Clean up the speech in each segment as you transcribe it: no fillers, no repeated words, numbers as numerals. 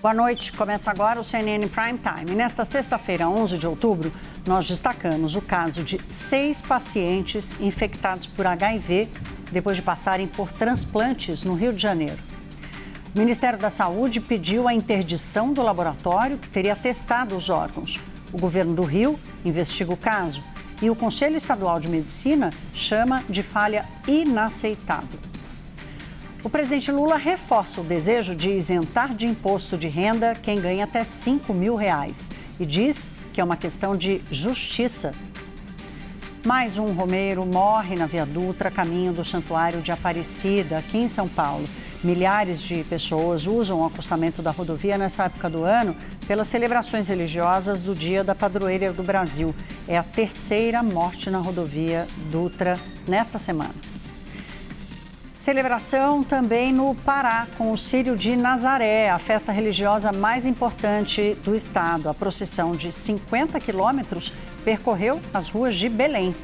Boa noite, começa agora o CNN Prime Time. Nesta sexta-feira, 11 de outubro, nós destacamos o caso de 6 pacientes infectados por HIV depois de passarem por transplantes no Rio de Janeiro. O Ministério da Saúde pediu a interdição do laboratório que teria testado os órgãos. O governo do Rio investiga o caso e o Conselho Estadual de Medicina chama de falha inaceitável. O presidente Lula reforça o desejo de isentar de imposto de renda quem ganha até R$5 mil e diz que é uma questão de justiça. Mais um romeiro morre na Via Dutra, caminho do Santuário de Aparecida, aqui em São Paulo. Milhares de pessoas usam o acostamento da rodovia nessa época do ano pelas celebrações religiosas do Dia da Padroeira do Brasil. É a terceira morte na rodovia Dutra nesta semana. Celebração também no Pará, com o Círio de Nazaré, a festa religiosa mais importante do estado. A procissão de 50 quilômetros percorreu as ruas de Belém.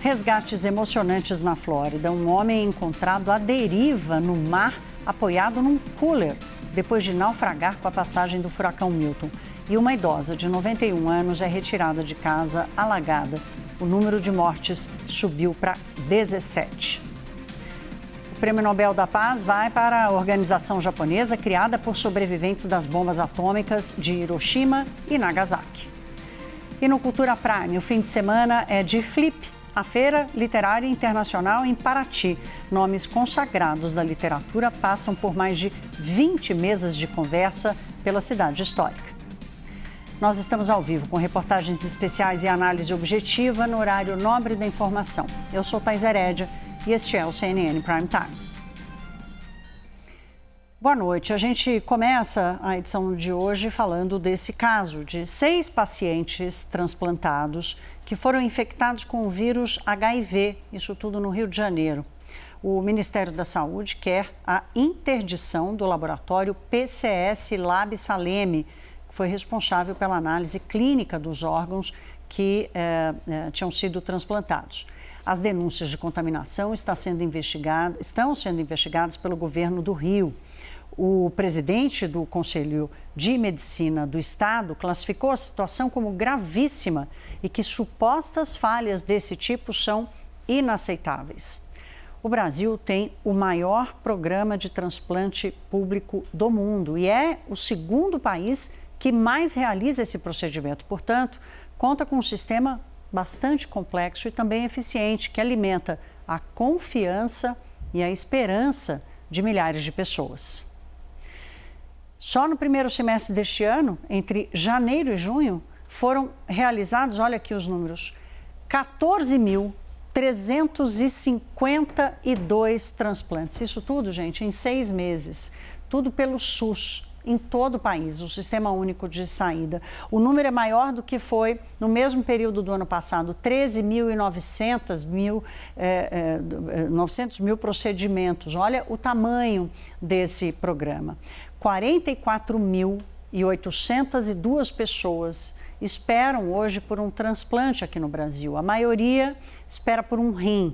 Resgates emocionantes na Flórida. Um homem encontrado à deriva no mar, apoiado num cooler, depois de naufragar com a passagem do furacão Milton. E uma idosa de 91 anos é retirada de casa alagada. O número de mortes subiu para 17. O Prêmio Nobel da Paz vai para a organização japonesa criada por sobreviventes das bombas atômicas de Hiroshima e Nagasaki. E no Cultura Prime, o fim de semana é de Flip, a Feira Literária Internacional em Paraty. Nomes consagrados da literatura passam por mais de 20 mesas de conversa pela cidade histórica. Nós estamos ao vivo com reportagens especiais e análise objetiva no horário nobre da informação. Eu sou Thais Herédia e este é o CNN Prime Time. Boa noite. A gente começa a edição de hoje falando desse caso de 6 pacientes transplantados que foram infectados com o vírus HIV, isso tudo no Rio de Janeiro. O Ministério da Saúde quer a interdição do laboratório PCS Lab Salem, que foi responsável pela análise clínica dos órgãos que tinham sido transplantados. As denúncias de contaminação estão sendo investigadas pelo governo do Rio. O presidente do Conselho de Medicina do Estado classificou a situação como gravíssima e que supostas falhas desse tipo são inaceitáveis. O Brasil tem o maior programa de transplante público do mundo e é o segundo país que mais realiza esse procedimento. Portanto, conta com um sistema bastante complexo e também eficiente, que alimenta a confiança e a esperança de milhares de pessoas. Só no primeiro semestre deste ano, entre janeiro e junho, foram realizados, olha aqui os números, 14.352 transplantes. Isso tudo, gente, em 6 meses. Tudo pelo SUS. Em todo o país, o Sistema Único de Saída. O número é maior do que foi no mesmo período do ano passado, 13.900 mil procedimentos. Olha o tamanho desse programa. 44.802 pessoas esperam hoje por um transplante aqui no Brasil. A maioria espera por um rim.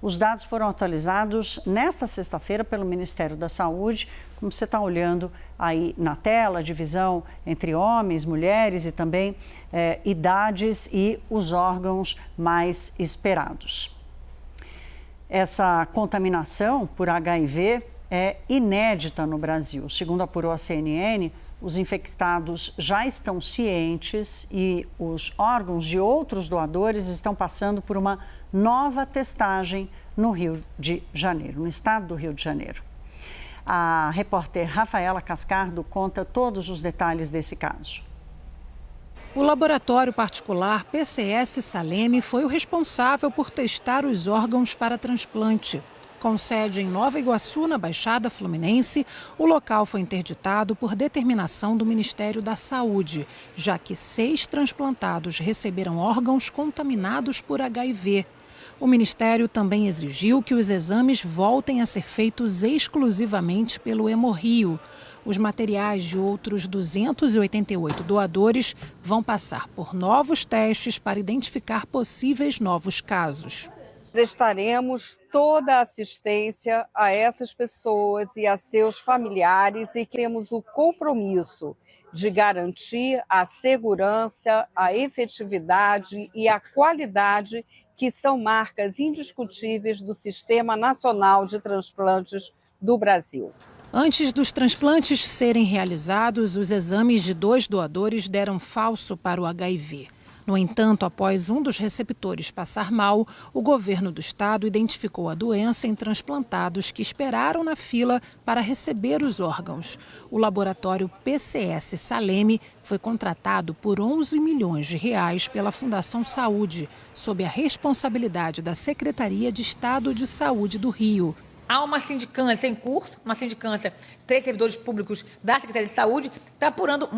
Os dados foram atualizados nesta sexta-feira pelo Ministério da Saúde, como você está olhando aí na tela, a divisão entre homens, mulheres e também idades e os órgãos mais esperados. Essa contaminação por HIV é inédita no Brasil. Segundo apurou a CNN, os infectados já estão cientes e os órgãos de outros doadores estão passando por uma nova testagem no Rio de Janeiro, no estado do Rio de Janeiro. A repórter Rafaela Cascardo conta todos os detalhes desse caso. O laboratório particular PCS Salem foi o responsável por testar os órgãos para transplante. Com sede em Nova Iguaçu, na Baixada Fluminense, o local foi interditado por determinação do Ministério da Saúde, já que 6 transplantados receberam órgãos contaminados por HIV. O Ministério também exigiu que os exames voltem a ser feitos exclusivamente pelo Hemorrio. Os materiais de outros 288 doadores vão passar por novos testes para identificar possíveis novos casos. Prestaremos toda a assistência a essas pessoas e a seus familiares e temos o compromisso de garantir a segurança, a efetividade e a qualidade que são marcas indiscutíveis do Sistema Nacional de Transplantes do Brasil. Antes dos transplantes serem realizados, os exames de 2 doadores deram falso para o HIV. No entanto, após um dos receptores passar mal, o governo do estado identificou a doença em transplantados que esperaram na fila para receber os órgãos. O laboratório PCS Saleme foi contratado por 11 milhões de reais pela Fundação Saúde, sob a responsabilidade da Secretaria de Estado de Saúde do Rio. Há uma sindicância em curso, uma sindicância, 3 servidores públicos da Secretaria de Saúde, está apurando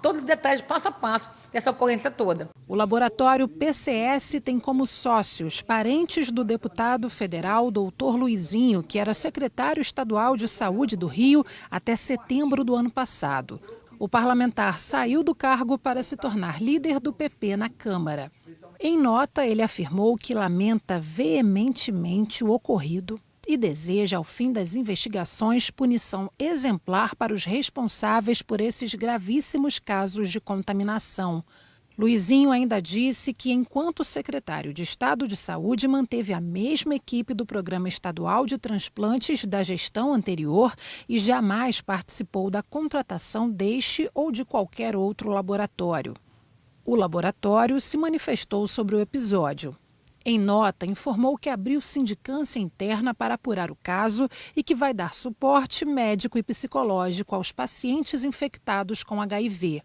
todos os detalhes, passo a passo, dessa ocorrência toda. O laboratório PCS tem como sócios parentes do deputado federal Dr. Luizinho, que era secretário estadual de Saúde do Rio até setembro do ano passado. O parlamentar saiu do cargo para se tornar líder do PP na Câmara. Em nota, ele afirmou que lamenta veementemente o ocorrido e deseja, ao fim das investigações, punição exemplar para os responsáveis por esses gravíssimos casos de contaminação. Luizinho ainda disse que, enquanto secretário de Estado de Saúde, manteve a mesma equipe do Programa Estadual de Transplantes da gestão anterior e jamais participou da contratação deste ou de qualquer outro laboratório. O laboratório se manifestou sobre o episódio. Em nota, informou que abriu sindicância interna para apurar o caso e que vai dar suporte médico e psicológico aos pacientes infectados com HIV.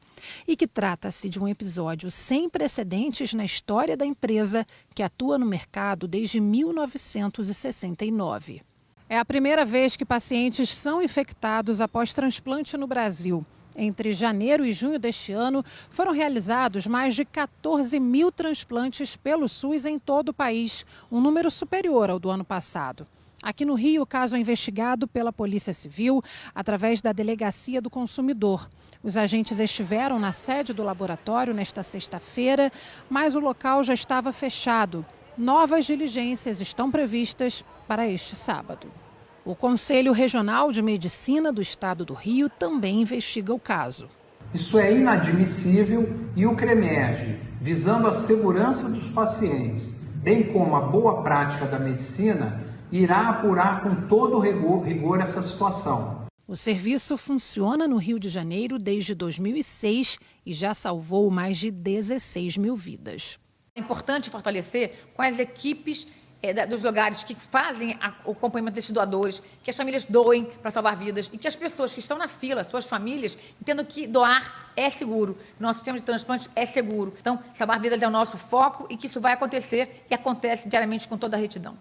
E que trata-se de um episódio sem precedentes na história da empresa, que atua no mercado desde 1969. É a primeira vez que pacientes são infectados após transplante no Brasil. Entre janeiro e junho deste ano, foram realizados mais de 14 mil transplantes pelo SUS em todo o país, um número superior ao do ano passado. Aqui no Rio, o caso é investigado pela Polícia Civil através da Delegacia do Consumidor. Os agentes estiveram na sede do laboratório nesta sexta-feira, mas o local já estava fechado. Novas diligências estão previstas para este sábado. O Conselho Regional de Medicina do Estado do Rio também investiga o caso. Isso é inadmissível e o CREMERGE, visando a segurança dos pacientes, bem como a boa prática da medicina, irá apurar com todo rigor essa situação. O serviço funciona no Rio de Janeiro desde 2006 e já salvou mais de 16 mil vidas. É importante fortalecer com as equipes dos lugares que fazem o acompanhamento desses doadores, que as famílias doem para salvar vidas e que as pessoas que estão na fila, suas famílias, entendam que doar é seguro, nosso sistema de transplante é seguro. Então, salvar vidas é o nosso foco e que isso vai acontecer e acontece diariamente com toda a retidão.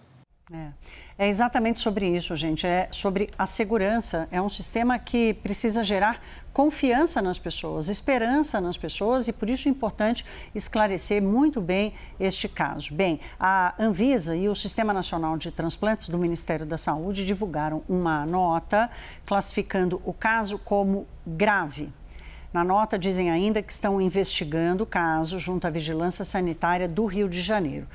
É exatamente sobre isso, gente. É sobre a segurança. É um sistema que precisa gerar confiança nas pessoas, esperança nas pessoas e por isso é importante esclarecer muito bem este caso. Bem, a Anvisa e o Sistema Nacional de Transplantes do Ministério da Saúde divulgaram uma nota classificando o caso como grave. Na nota dizem ainda que estão investigando o caso junto à Vigilância Sanitária do Rio de Janeiro.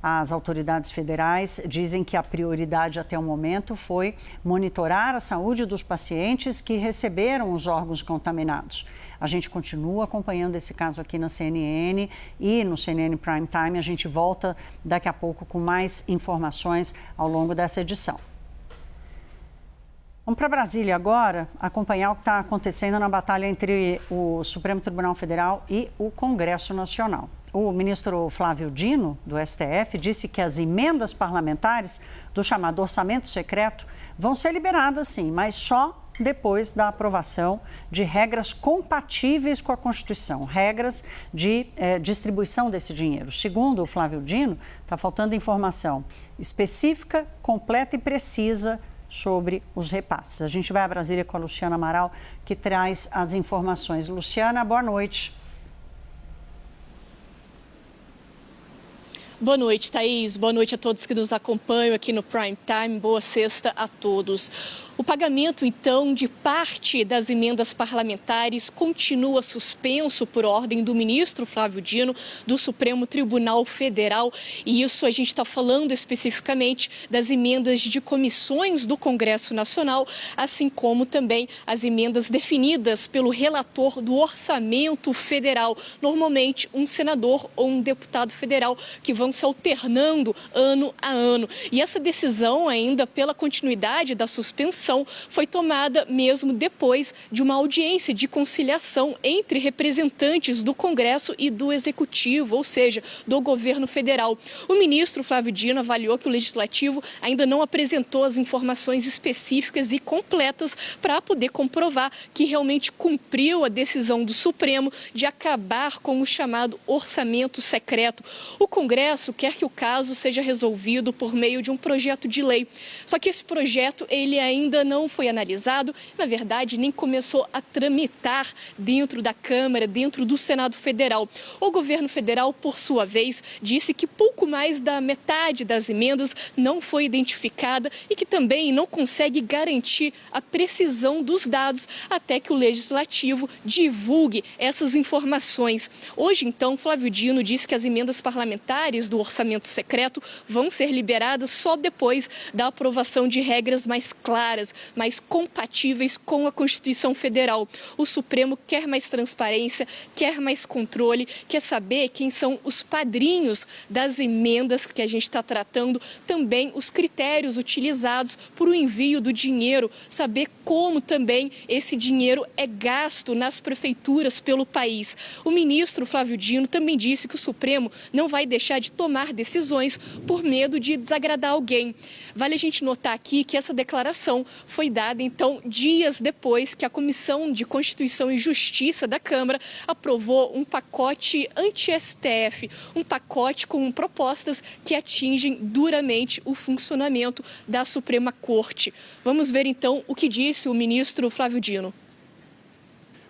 As autoridades federais dizem que a prioridade até o momento foi monitorar a saúde dos pacientes que receberam os órgãos contaminados. A gente continua acompanhando esse caso aqui na CNN e no CNN Prime Time. A gente volta daqui a pouco com mais informações ao longo dessa edição. Vamos para Brasília agora, acompanhar o que está acontecendo na batalha entre o Supremo Tribunal Federal e o Congresso Nacional. O ministro Flávio Dino, do STF, disse que as emendas parlamentares do chamado orçamento secreto vão ser liberadas, sim, mas só depois da aprovação de regras compatíveis com a Constituição, regras de distribuição desse dinheiro. Segundo o Flávio Dino, está faltando informação específica, completa e precisa sobre os repasses. A gente vai a Brasília com a Luciana Amaral, que traz as informações. Luciana, boa noite. Boa noite, Thaís. Boa noite a todos que nos acompanham aqui no Prime Time. Boa sexta a todos. O pagamento, então, de parte das emendas parlamentares continua suspenso por ordem do ministro Flávio Dino, do Supremo Tribunal Federal. E isso a gente está falando especificamente das emendas de comissões do Congresso Nacional, assim como também as emendas definidas pelo relator do Orçamento Federal, normalmente um senador ou um deputado federal, que vão se alternando ano a ano. E essa decisão, ainda pela continuidade da suspensão, foi tomada mesmo depois de uma audiência de conciliação entre representantes do Congresso e do Executivo, ou seja, do governo federal. O ministro Flávio Dino avaliou que o Legislativo ainda não apresentou as informações específicas e completas para poder comprovar que realmente cumpriu a decisão do Supremo de acabar com o chamado orçamento secreto. O Congresso quer que o caso seja resolvido por meio de um projeto de lei. Só que esse projeto, ele ainda não foi analisado, na verdade, nem começou a tramitar dentro da Câmara, dentro do Senado Federal. O governo federal, por sua vez, disse que pouco mais da metade das emendas não foi identificada e que também não consegue garantir a precisão dos dados até que o Legislativo divulgue essas informações. Hoje, então, Flávio Dino disse que as emendas parlamentares do orçamento secreto vão ser liberadas só depois da aprovação de regras mais claras, mais compatíveis com a Constituição Federal. O Supremo quer mais transparência, quer mais controle, quer saber quem são os padrinhos das emendas que a gente está tratando, também os critérios utilizados para o envio do dinheiro, saber como também esse dinheiro é gasto nas prefeituras pelo país. O ministro Flávio Dino também disse que o Supremo não vai deixar de tomar decisões por medo de desagradar alguém. Vale a gente notar aqui que essa declaração foi dada, então, dias depois que a Comissão de Constituição e Justiça da Câmara aprovou um pacote anti-STF, um pacote com propostas que atingem duramente o funcionamento da Suprema Corte. Vamos ver, então, o que disse o ministro Flávio Dino.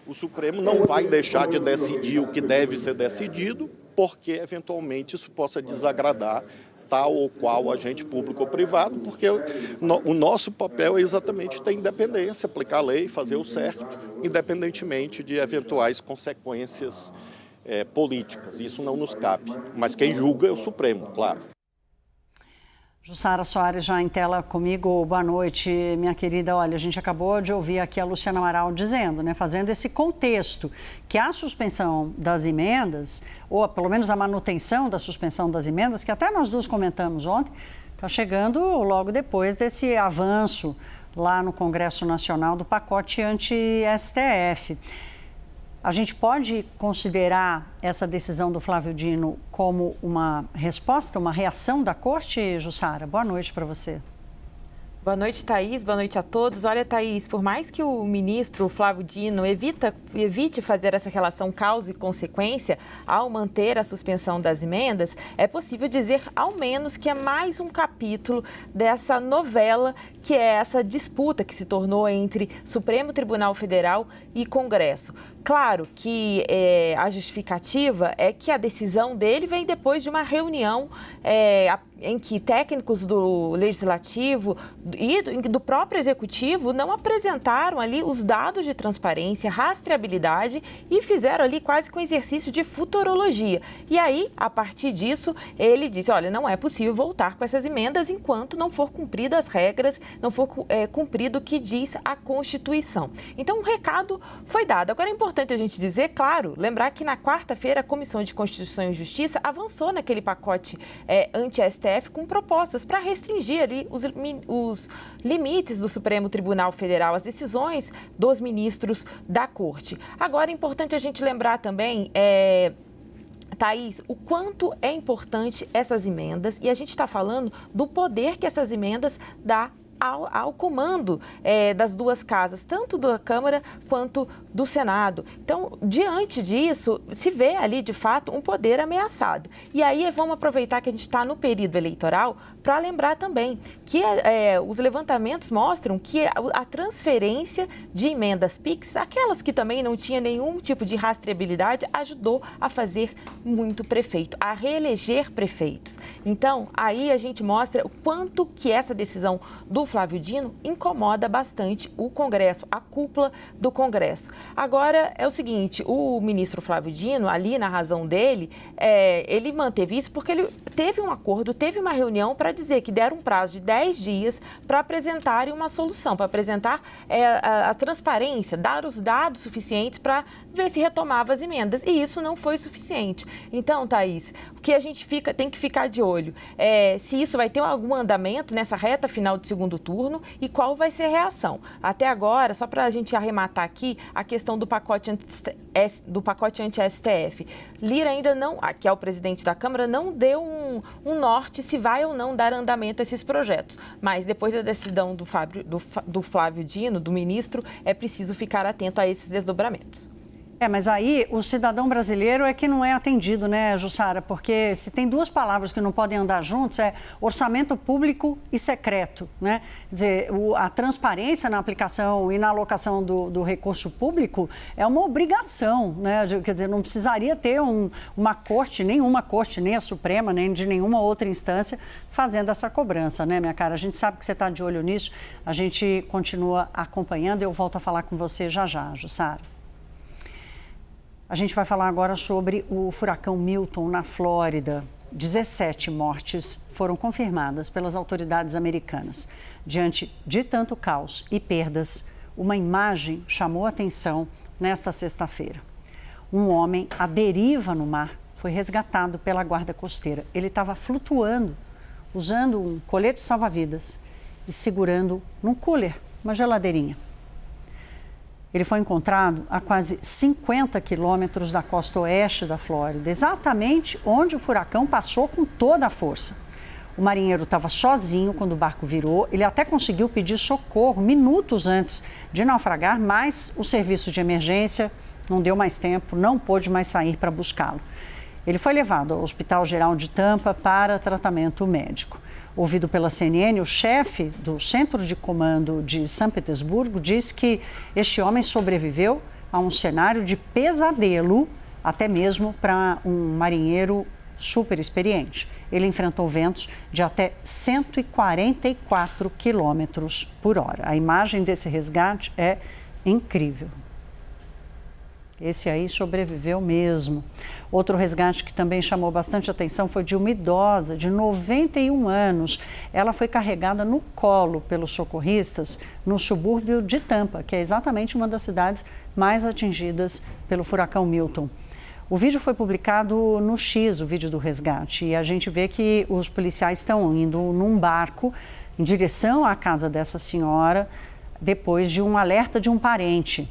O Supremo não vai deixar de decidir o que deve ser decidido, porque, eventualmente, isso possa desagradar tal ou qual agente público ou privado, porque o nosso papel é exatamente ter independência, aplicar a lei, fazer o certo, independentemente de eventuais consequências políticas. Isso não nos cabe, mas quem julga é o Supremo, claro. Jussara Soares já em tela comigo. Boa noite, minha querida. Olha, a gente acabou de ouvir aqui a Luciana Amaral dizendo, né, fazendo esse contexto, que a suspensão das emendas, ou pelo menos a manutenção da suspensão das emendas, que até nós duas comentamos ontem, está chegando logo depois desse avanço lá no Congresso Nacional do pacote anti-STF. A gente pode considerar essa decisão do Flávio Dino como uma resposta, uma reação da Corte, Jussara? Boa noite para você. Boa noite, Thaís. Boa noite a todos. Olha, Thaís, por mais que o ministro Flávio Dino evite fazer essa relação causa e consequência ao manter a suspensão das emendas, é possível dizer, ao menos, que é mais um capítulo dessa novela, que é essa disputa que se tornou entre Supremo Tribunal Federal e Congresso. Claro que a justificativa é que a decisão dele vem depois de uma reunião em que técnicos do Legislativo e do próprio Executivo não apresentaram ali os dados de transparência, rastreabilidade e fizeram ali quase que um exercício de futurologia. E aí, a partir disso, ele disse, olha, não é possível voltar com essas emendas enquanto não for cumpridas as regras, não for cumprido o que diz a Constituição. Então, o recado foi dado. Agora, é importante a gente dizer, claro, lembrar que na quarta-feira a Comissão de Constituição e Justiça avançou naquele pacote anti-STF com propostas para restringir ali os limites do Supremo Tribunal Federal, as decisões dos ministros da Corte. Agora, é importante a gente lembrar também, Thaís, o quanto é importante essas emendas, e a gente está falando do poder que essas emendas dá ao comando das duas casas, tanto da Câmara quanto do Senado. Então, diante disso, se vê ali, de fato, um poder ameaçado. E aí vamos aproveitar que a gente está no período eleitoral para lembrar também que os levantamentos mostram que a transferência de emendas PIX, aquelas que também não tinha nenhum tipo de rastreabilidade, ajudou a fazer muito prefeito, a reeleger prefeitos. Então, aí a gente mostra o quanto que essa decisão do Flávio Dino incomoda bastante o Congresso, a cúpula do Congresso. Agora, é o seguinte, o ministro Flávio Dino, ali na razão dele, ele manteve isso porque ele teve um acordo, teve uma reunião para dizer que deram um prazo de 10 dias para apresentarem uma solução, para apresentar a transparência, dar os dados suficientes para ver se retomava as emendas. E isso não foi suficiente. Então, Thaís, o que a gente tem que ficar de olho se isso vai ter algum andamento nessa reta final do segundo turno e qual vai ser a reação. Até agora, só para a gente arrematar aqui, a questão do pacote anti-STF. Lira ainda não, que é o presidente da Câmara, não deu um norte se vai ou não dar andamento a esses projetos. Mas depois da decisão do Flávio Dino, do ministro, é preciso ficar atento a esses desdobramentos. Mas aí o cidadão brasileiro é que não é atendido, né, Jussara? Porque se tem duas palavras que não podem andar juntos, é orçamento público e secreto, né? Quer dizer, a transparência na aplicação e na alocação do recurso público é uma obrigação, né? Quer dizer, não precisaria ter uma corte, nenhuma corte, nem a Suprema, nem de nenhuma outra instância, fazendo essa cobrança, né, minha cara? A gente sabe que você está de olho nisso, a gente continua acompanhando e eu volto a falar com você já, Jussara. A gente vai falar agora sobre o furacão Milton na Flórida. 17 mortes foram confirmadas pelas autoridades americanas. Diante de tanto caos e perdas, uma imagem chamou a atenção nesta sexta-feira. Um homem à deriva no mar foi resgatado pela guarda costeira. Ele estava flutuando, usando um colete salva-vidas e segurando num cooler, uma geladeirinha. Ele foi encontrado a quase 50 quilômetros da costa oeste da Flórida, exatamente onde o furacão passou com toda a força. O marinheiro estava sozinho quando o barco virou, ele até conseguiu pedir socorro minutos antes de naufragar, mas o serviço de emergência não deu mais tempo, não pôde mais sair para buscá-lo. Ele foi levado ao Hospital Geral de Tampa para tratamento médico. Ouvido pela CNN, o chefe do Centro de Comando de São Petersburgo disse que este homem sobreviveu a um cenário de pesadelo, até mesmo para um marinheiro super experiente. Ele enfrentou ventos de até 144 quilômetros por hora. A imagem desse resgate é incrível. Esse aí sobreviveu mesmo. Outro resgate que também chamou bastante atenção foi de uma idosa de 91 anos. Ela foi carregada no colo pelos socorristas no subúrbio de Tampa, que é exatamente uma das cidades mais atingidas pelo furacão Milton. O vídeo foi publicado no X, o vídeo do resgate, e a gente vê que os policiais estão indo num barco em direção à casa dessa senhora depois de um alerta de um parente.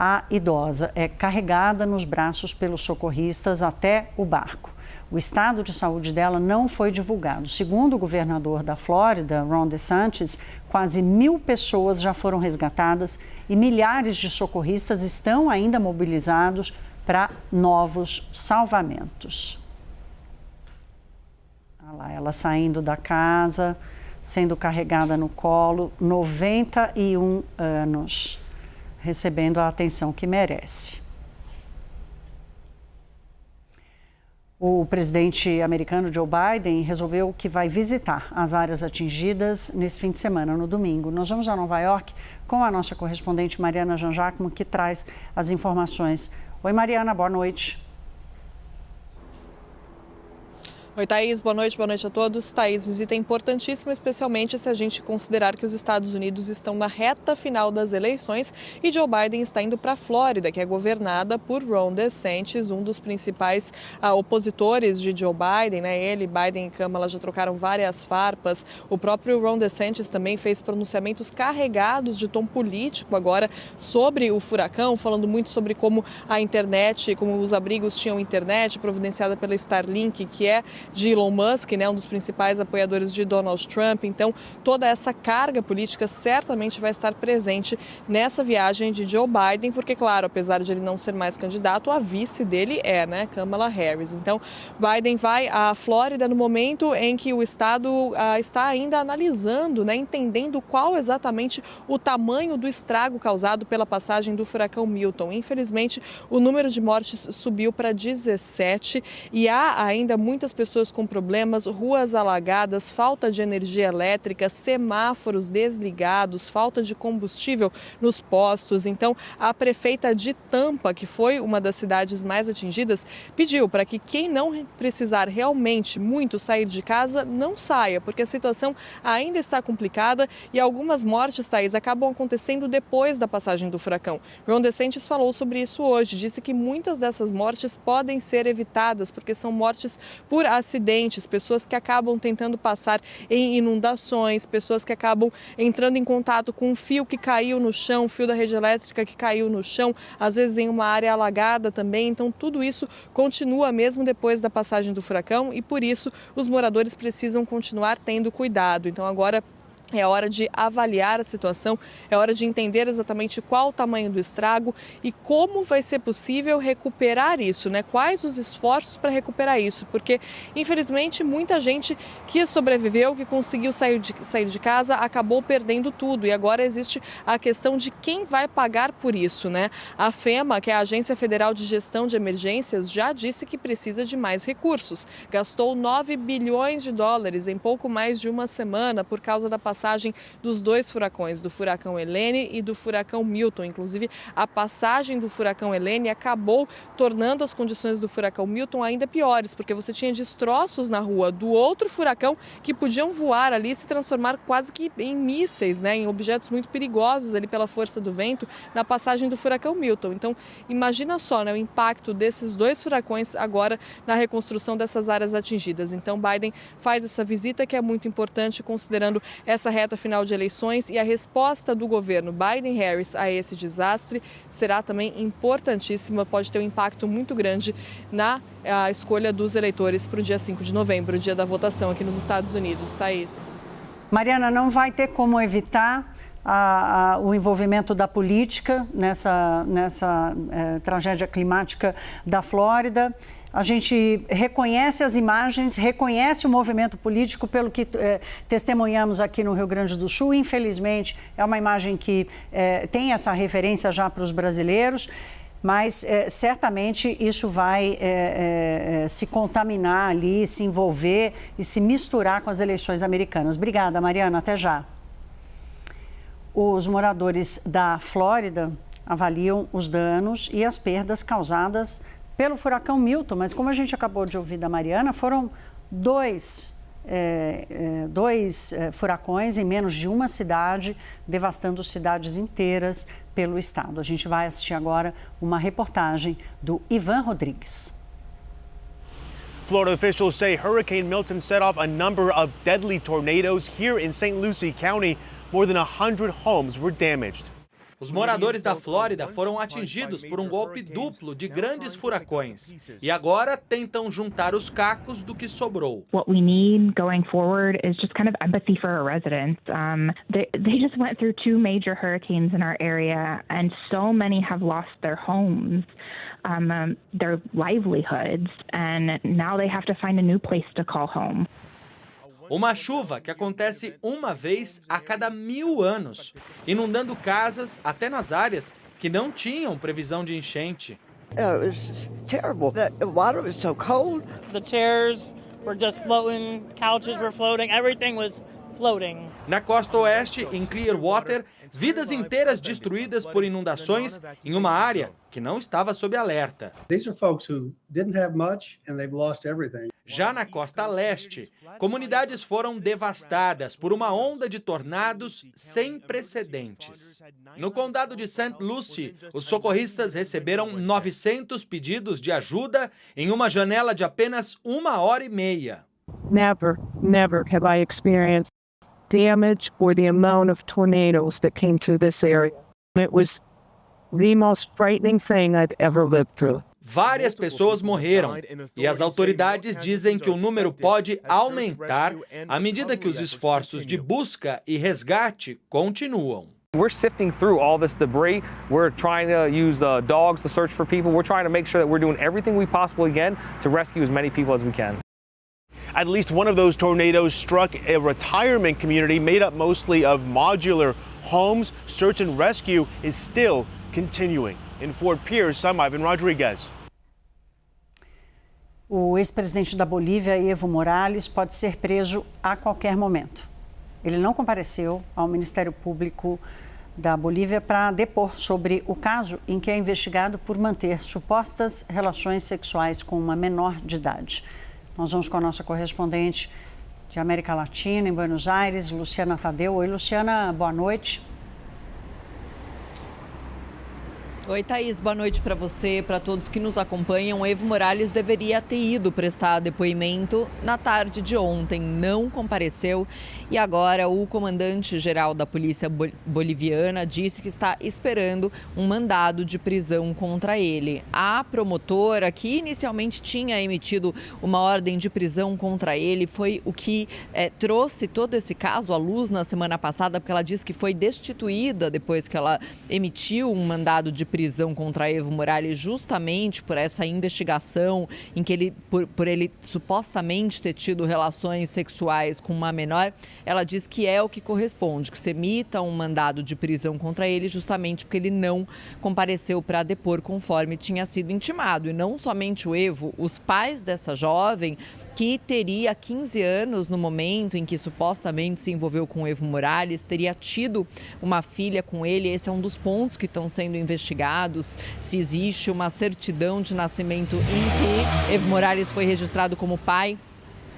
A idosa é carregada nos braços pelos socorristas até o barco. O estado de saúde dela não foi divulgado. Segundo o governador da Flórida, Ron DeSantis, quase 1.000 pessoas já foram resgatadas e milhares de socorristas estão ainda mobilizados para novos salvamentos. Olha lá, ela saindo da casa, sendo carregada no colo, 91 anos. Recebendo a atenção que merece. O presidente americano Joe Biden resolveu que vai visitar as áreas atingidas nesse fim de semana, no domingo. Nós vamos a Nova York com a nossa correspondente Mariana Janjacmo, que traz as informações. Oi, Mariana, boa noite. Oi, Thaís, boa noite a todos. Thaís, visita importantíssima, especialmente se a gente considerar que os Estados Unidos estão na reta final das eleições e Joe Biden está indo para a Flórida, que é governada por Ron DeSantis, um dos principais opositores de Joe Biden, né? Ele, Biden e Kamala já trocaram várias farpas. O próprio Ron DeSantis também fez pronunciamentos carregados de tom político agora sobre o furacão, falando muito sobre como a internet, como os abrigos tinham internet providenciada pela Starlink, que é de Elon Musk, né, um dos principais apoiadores de Donald Trump. Então, toda essa carga política certamente vai estar presente nessa viagem de Joe Biden, porque, claro, apesar de ele não ser mais candidato, a vice dele é, né, Kamala Harris. Então, Biden vai à Flórida no momento em que o estado está ainda analisando, né, entendendo qual exatamente o tamanho do estrago causado pela passagem do furacão Milton. Infelizmente, o número de mortes subiu para 17 e há ainda muitas pessoas com problemas, ruas alagadas, falta de energia elétrica, semáforos desligados, falta de combustível nos postos. Então, a prefeita de Tampa, que foi uma das cidades mais atingidas, pediu para que quem não precisar realmente muito sair de casa, não saia, porque a situação ainda está complicada e algumas mortes, Thaís, acabam acontecendo depois da passagem do furacão. Ron DeSantis falou sobre isso hoje, disse que muitas dessas mortes podem ser evitadas, porque são mortes por acidentes, pessoas que acabam tentando passar em inundações, pessoas que acabam entrando em contato com um fio que caiu no chão, um fio da rede elétrica que caiu no chão, às vezes em uma área alagada também. Então, tudo isso continua mesmo depois da passagem do furacão e, por isso, os moradores precisam continuar tendo cuidado. Então, agora é hora de avaliar a situação, é hora de entender exatamente qual o tamanho do estrago e como vai ser possível recuperar isso, né? Quais os esforços para recuperar isso, porque infelizmente muita gente que sobreviveu, que conseguiu sair de casa, acabou perdendo tudo e agora existe a questão de quem vai pagar por isso, né? A FEMA, que é a Agência Federal de Gestão de Emergências, já disse que precisa de mais recursos. Gastou 9 bilhões de dólares em pouco mais de uma semana por causa da passagem dos dois furacões, do furacão Helene e do furacão Milton. Inclusive, a passagem do furacão Helene acabou tornando as condições do furacão Milton ainda piores, porque você tinha destroços na rua do outro furacão que podiam voar ali e se transformar quase que em mísseis, né, em objetos muito perigosos ali pela força do vento na passagem do furacão Milton. Então, imagina só, né, o impacto desses dois furacões agora na reconstrução dessas áreas atingidas. Então, Biden faz essa visita que é muito importante considerando essa reta final de eleições e a resposta do governo Biden-Harris a esse desastre será também importantíssima, pode ter um impacto muito grande na escolha dos eleitores para o dia 5 de novembro, o dia da votação aqui nos Estados Unidos. Thaís. Mariana, não vai ter como evitar o envolvimento da política nessa tragédia climática da Flórida. A gente reconhece as imagens, reconhece o movimento político pelo que testemunhamos aqui no Rio Grande do Sul. Infelizmente, é uma imagem que tem essa referência já para os brasileiros, mas certamente isso vai se contaminar ali, se envolver e se misturar com as eleições americanas. Obrigada, Mariana. Até já. Os moradores da Flórida avaliam os danos e as perdas causadas pelo furacão Milton, mas como a gente acabou de ouvir da Mariana, foram dois furacões em menos de uma cidade, devastando cidades inteiras pelo estado. A gente vai assistir agora uma reportagem do Ivan Rodrigues. Florida officials say Hurricane Milton set off a number of deadly tornadoes here in St. Lucie County. More than 100 homes were damaged. Os moradores da Flórida foram atingidos por um golpe duplo de grandes furacões e agora tentam juntar os cacos do que sobrou. What we need going forward is just kind of empathy for our residents. They just went through 2 major hurricanes in our area and so many have lost their homes, their livelihoods, and now they have to find a new place to call home. Uma chuva que acontece uma vez a cada 1000 anos, inundando casas até nas áreas que não tinham previsão de enchente. It was terrible. The water was so cold. The chairs were just floating, couches were floating, everything was floating. Na costa oeste, em Clearwater, vidas inteiras destruídas por inundações em uma área que não estava sob alerta. These are folks who didn't have much and they've lost everything. Já na costa leste, comunidades foram devastadas por uma onda de tornados sem precedentes. No condado de St. Lucie, os socorristas receberam 900 pedidos de ajuda em uma janela de apenas 1h30. Never have I experienced damage or the amount of tornadoes that came through this area. It was the most frightening thing I've ever lived through. Várias pessoas morreram e as autoridades dizem que o número pode aumentar à medida que os esforços de busca e resgate continuam. We're sifting through all this debris. We're trying to use dogs to search for people. We're trying to make sure that we're doing everything we possibly can to rescue as many people as we can. At least one of those tornadoes struck a retirement community made up mostly of modular homes. Search and rescue is still continuing. In Fort Pierce, I'm Ivan Rodriguez. O ex-presidente da Bolívia, Evo Morales, pode ser preso a qualquer momento. Ele não compareceu ao Ministério Público da Bolívia para depor sobre o caso em que é investigado por manter supostas relações sexuais com uma menor de idade. Nós vamos com a nossa correspondente de América Latina, em Buenos Aires, Luciana Tadeu. Oi, Luciana, boa noite. Oi, Thaís, boa noite para você, para todos que nos acompanham. Evo Morales deveria ter ido prestar depoimento na tarde de ontem, não compareceu e agora o comandante-geral da Polícia Boliviana disse que está esperando um mandado de prisão contra ele. A promotora, que inicialmente tinha emitido uma ordem de prisão contra ele, foi o que trouxe todo esse caso à luz na semana passada, porque ela disse que foi destituída depois que ela emitiu um mandado de prisão contra Evo Morales justamente por essa investigação em que ele, por ele supostamente ter tido relações sexuais com uma menor. Ela diz que é o que corresponde, que se emita um mandado de prisão contra ele justamente porque ele não compareceu para depor conforme tinha sido intimado. E não somente o Evo, os pais dessa jovem, que teria 15 anos no momento em que supostamente se envolveu com Evo Morales, teria tido uma filha com ele. Esse é um dos pontos que estão sendo investigados, se existe uma certidão de nascimento em que Evo Morales foi registrado como pai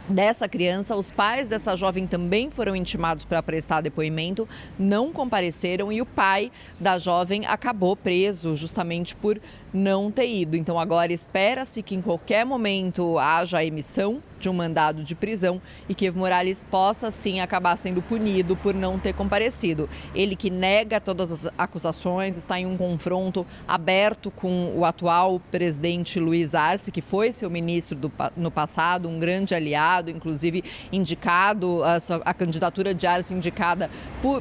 dessa criança. Os pais dessa jovem também foram intimados para prestar depoimento, não compareceram e o pai da jovem acabou preso justamente por não ter ido. Então agora espera-se que em qualquer momento haja a emissão de um mandado de prisão e que Evo Morales possa sim acabar sendo punido por não ter comparecido. Ele que nega todas as acusações, está em um confronto aberto com o atual presidente Luiz Arce, que foi seu ministro no passado, um grande aliado, inclusive indicado, a candidatura de Arce indicada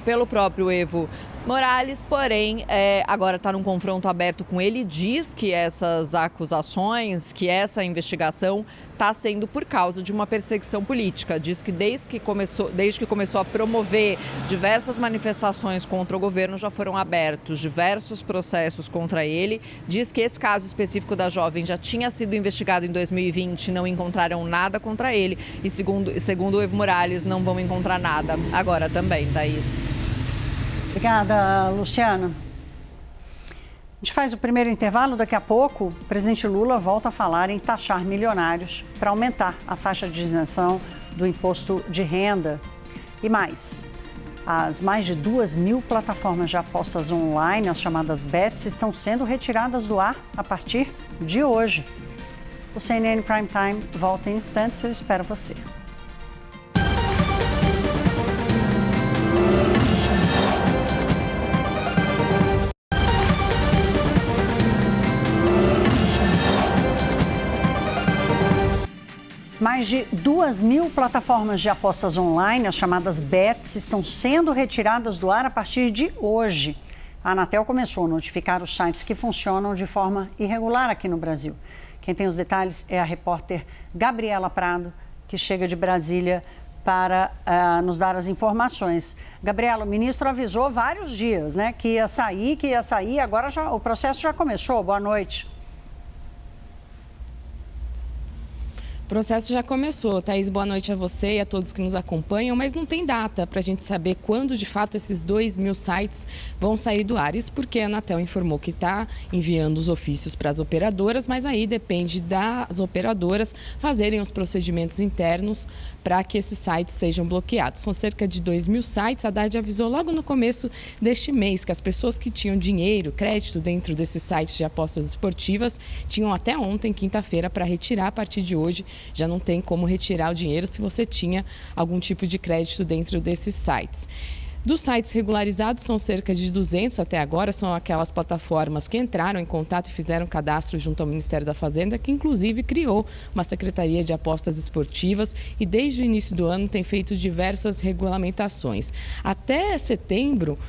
pelo próprio Evo Morales, porém, agora está num confronto aberto com ele, diz que essas acusações, que essa investigação está sendo por causa de uma perseguição política. Diz que desde que começou a promover diversas manifestações contra o governo, já foram abertos diversos processos contra ele. Diz que esse caso específico da jovem já tinha sido investigado em 2020, não encontraram nada contra ele e segundo o Evo Morales, não vão encontrar nada agora também, Thaís. Obrigada, Luciana. A gente faz o primeiro intervalo, daqui a pouco o presidente Lula volta a falar em taxar milionários para aumentar a faixa de isenção do imposto de renda. E mais, as mais de 2.000 plataformas de apostas online, as chamadas bets, estão sendo retiradas do ar a partir de hoje. O CNN Prime Time volta em instantes, eu espero você. Mais de 2.000 plataformas de apostas online, as chamadas bets, estão sendo retiradas do ar a partir de hoje. A Anatel começou a notificar os sites que funcionam de forma irregular aqui no Brasil. Quem tem os detalhes é a repórter Gabriela Prado, que chega de Brasília para nos dar as informações. Gabriela, o ministro avisou há vários dias, né, que ia sair, agora o processo já começou. Boa noite. O processo já começou, Thaís, boa noite a você e a todos que nos acompanham, mas não tem data para a gente saber quando, de fato, esses 2.000 sites vão sair do ar. Isso porque a Anatel informou que está enviando os ofícios para as operadoras, mas aí depende das operadoras fazerem os procedimentos internos para que esses sites sejam bloqueados. São cerca de 2.000 sites. A Haddad avisou logo no começo deste mês que as pessoas que tinham dinheiro, crédito dentro desses sites de apostas esportivas tinham até ontem, quinta-feira, para retirar a partir de hoje. Já não tem como retirar o dinheiro se você tinha algum tipo de crédito dentro desses sites. Dos sites regularizados, são cerca de 200 até agora, são aquelas plataformas que entraram em contato e fizeram cadastro junto ao Ministério da Fazenda, que inclusive criou uma Secretaria de Apostas Esportivas e desde o início do ano tem feito diversas regulamentações. Até setembro,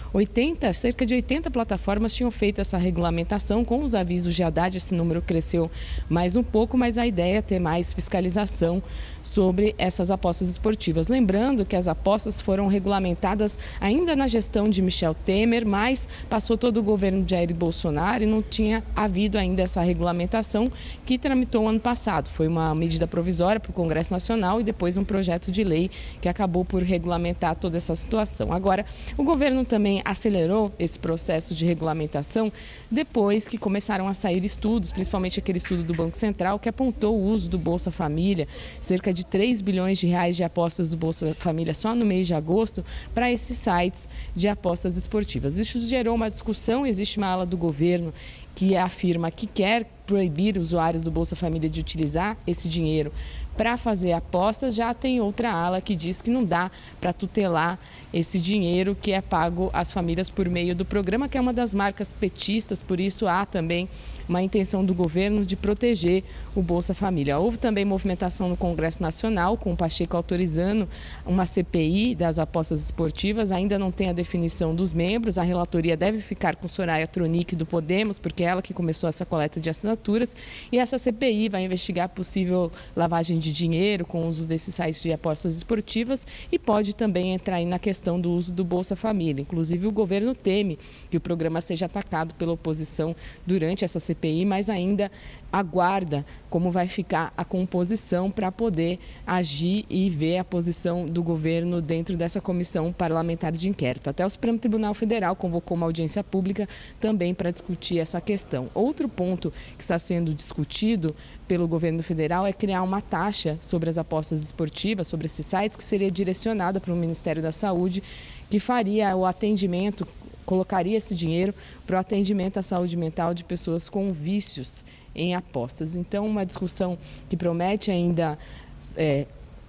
cerca de 80 plataformas tinham feito essa regulamentação. Com os avisos de Haddad, esse número cresceu mais um pouco, mas a ideia é ter mais fiscalização sobre essas apostas esportivas. Lembrando que as apostas foram regulamentadas ainda na gestão de Michel Temer, mas passou todo o governo de Jair Bolsonaro e não tinha havido ainda essa regulamentação que tramitou ano passado. Foi uma medida provisória para o Congresso Nacional e depois um projeto de lei que acabou por regulamentar toda essa situação. Agora, o governo também acelerou esse processo de regulamentação depois que começaram a sair estudos, principalmente aquele estudo do Banco Central, que apontou o uso do Bolsa Família, cerca de 3 bilhões de reais de apostas do Bolsa Família só no mês de agosto, para esses sites de apostas esportivas. Isso gerou uma discussão, existe uma ala do governo que afirma que quer proibir usuários do Bolsa Família de utilizar esse dinheiro para fazer apostas. Já tem outra ala que diz que não dá para tutelar esse dinheiro que é pago às famílias por meio do programa, que é uma das marcas petistas, por isso há também uma intenção do governo de proteger o Bolsa Família. Houve também movimentação no Congresso Nacional, com o Pacheco autorizando uma CPI das apostas esportivas. Ainda não tem a definição dos membros, a relatoria deve ficar com Soraya Tronic do Podemos, porque é ela que começou essa coleta de assinaturas, e essa CPI vai investigar possível lavagem de dinheiro com o uso desses sites de apostas esportivas e pode também entrar aí na questão do uso do Bolsa Família. Inclusive, o governo teme que o programa seja atacado pela oposição durante essa CPI, mas ainda aguarda como vai ficar a composição para poder agir e ver a posição do governo dentro dessa comissão parlamentar de inquérito. Até o Supremo Tribunal Federal convocou uma audiência pública também para discutir essa questão. Outro ponto que está sendo discutido pelo governo federal é criar uma taxa sobre as apostas esportivas, sobre esses sites, que seria direcionada para o Ministério da Saúde, que faria o atendimento, colocaria esse dinheiro para o atendimento à saúde mental de pessoas com vícios em apostas. Então, uma discussão que promete ainda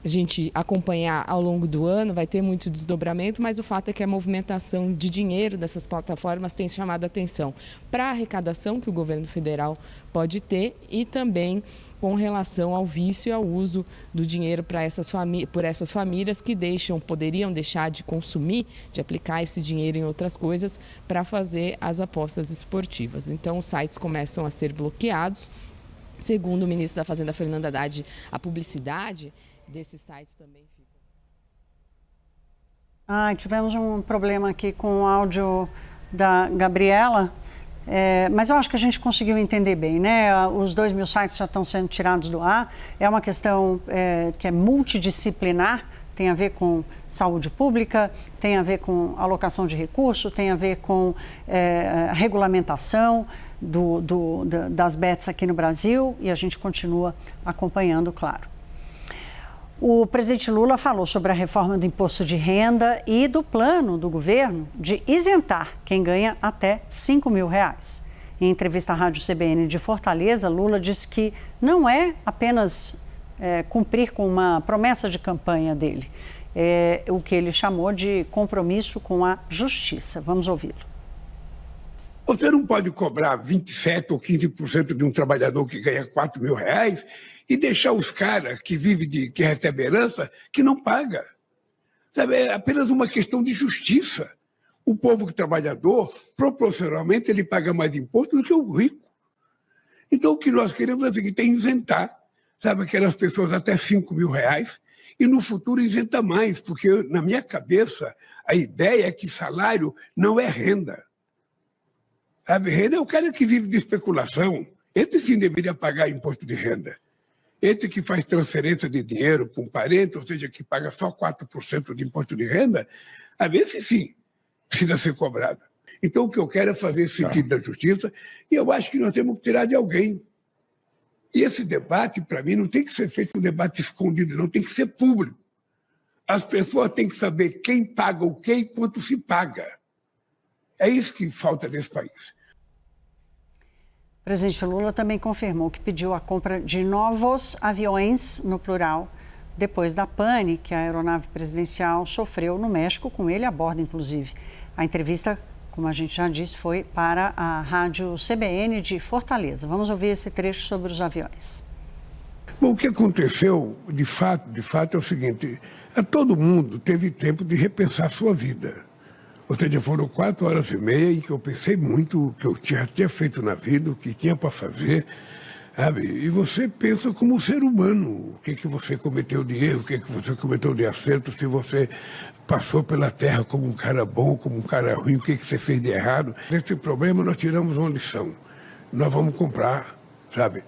a gente acompanhar ao longo do ano, vai ter muito desdobramento, mas o fato é que a movimentação de dinheiro dessas plataformas tem chamado a atenção para a arrecadação que o governo federal pode ter e também com relação ao vício e ao uso do dinheiro por essas famílias que poderiam deixar de consumir, de aplicar esse dinheiro em outras coisas para fazer as apostas esportivas. Então, os sites começam a ser bloqueados. Segundo o ministro da Fazenda, Fernando Haddad, a publicidade desses sites também fica. Tivemos um problema aqui com o áudio da Gabriela. Mas eu acho que a gente conseguiu entender bem, né? Os 2.000 sites já estão sendo tirados do ar. É uma questão que é multidisciplinar, tem a ver com saúde pública, tem a ver com alocação de recursos, tem a ver com regulamentação das bets aqui no Brasil, e a gente continua acompanhando, claro. O presidente Lula falou sobre a reforma do imposto de renda e do plano do governo de isentar quem ganha até R$5.000. Em entrevista à Rádio CBN de Fortaleza, Lula disse que não é apenas cumprir com uma promessa de campanha dele, o que ele chamou de compromisso com a justiça. Vamos ouvi-lo. Você não pode cobrar 27% ou 15% de um trabalhador que ganha R$4.000 e deixar os caras que vivem que recebem herança que não paga. Sabe, é apenas uma questão de justiça. O povo trabalhador, proporcionalmente, ele paga mais imposto do que o rico. Então, o que nós queremos é o seguinte, isentar, sabe, aquelas pessoas até R$5.000 e no futuro isenta mais, porque na minha cabeça a ideia é que salário não é renda. Sabe, renda é o cara que vive de especulação. Esse sim deveria pagar imposto de renda. Esse que faz transferência de dinheiro para um parente, ou seja, que paga só 4% de imposto de renda, esse sim precisa ser cobrado. Então, o que eu quero é fazer esse sentido da justiça, e eu acho que nós temos que tirar de alguém. E esse debate, para mim, não tem que ser feito um debate escondido, não, tem que ser público. As pessoas têm que saber quem paga o quê e quanto se paga. É isso que falta nesse país. O presidente Lula também confirmou que pediu a compra de novos aviões, no plural, depois da pane que a aeronave presidencial sofreu no México, com ele a bordo, inclusive. A entrevista, como a gente já disse, foi para a rádio CBN de Fortaleza. Vamos ouvir esse trecho sobre os aviões. Bom, o que aconteceu, de fato, é o seguinte: todo mundo teve tempo de repensar a sua vida. Ou seja, foram 4 horas e meia em que eu pensei muito o que eu tinha feito na vida, o que tinha para fazer, sabe? E você pensa como um ser humano, o que você cometeu de erro, o que você cometeu de acerto, se você passou pela terra como um cara bom, como um cara ruim, o que você fez de errado. Desse problema nós tiramos uma lição. Nós vamos comprar, sabe,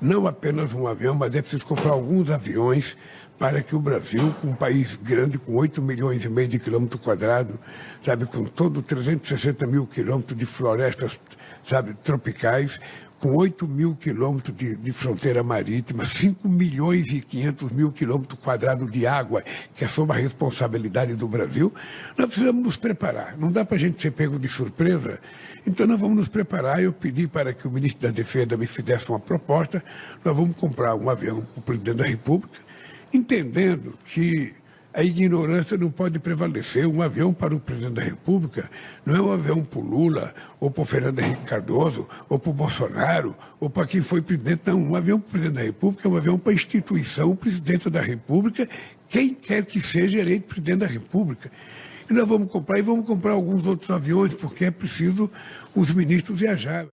não apenas um avião, mas é preciso comprar alguns aviões para que o Brasil, um país grande, com 8 milhões e meio de quilômetros quadrados, sabe, com todo 360 mil quilômetros de florestas, sabe, tropicais, com 8 mil quilômetros de fronteira marítima, 5 milhões e 500 mil quilômetros quadrados de água, que é sob a responsabilidade do Brasil, nós precisamos nos preparar. Não dá para a gente ser pego de surpresa. Então nós vamos nos preparar. Eu pedi para que o ministro da Defesa me fizesse uma proposta. Nós vamos comprar um avião para o presidente da República, entendendo que a ignorância não pode prevalecer. Um avião para o presidente da República não é um avião para o Lula, ou para o Fernando Henrique Cardoso, ou para o Bolsonaro, ou para quem foi presidente. Não, um avião para o presidente da República é um avião para a instituição, presidente da República, quem quer que seja eleito presidente da República. E nós vamos comprar, e vamos comprar alguns outros aviões, porque é preciso os ministros viajar.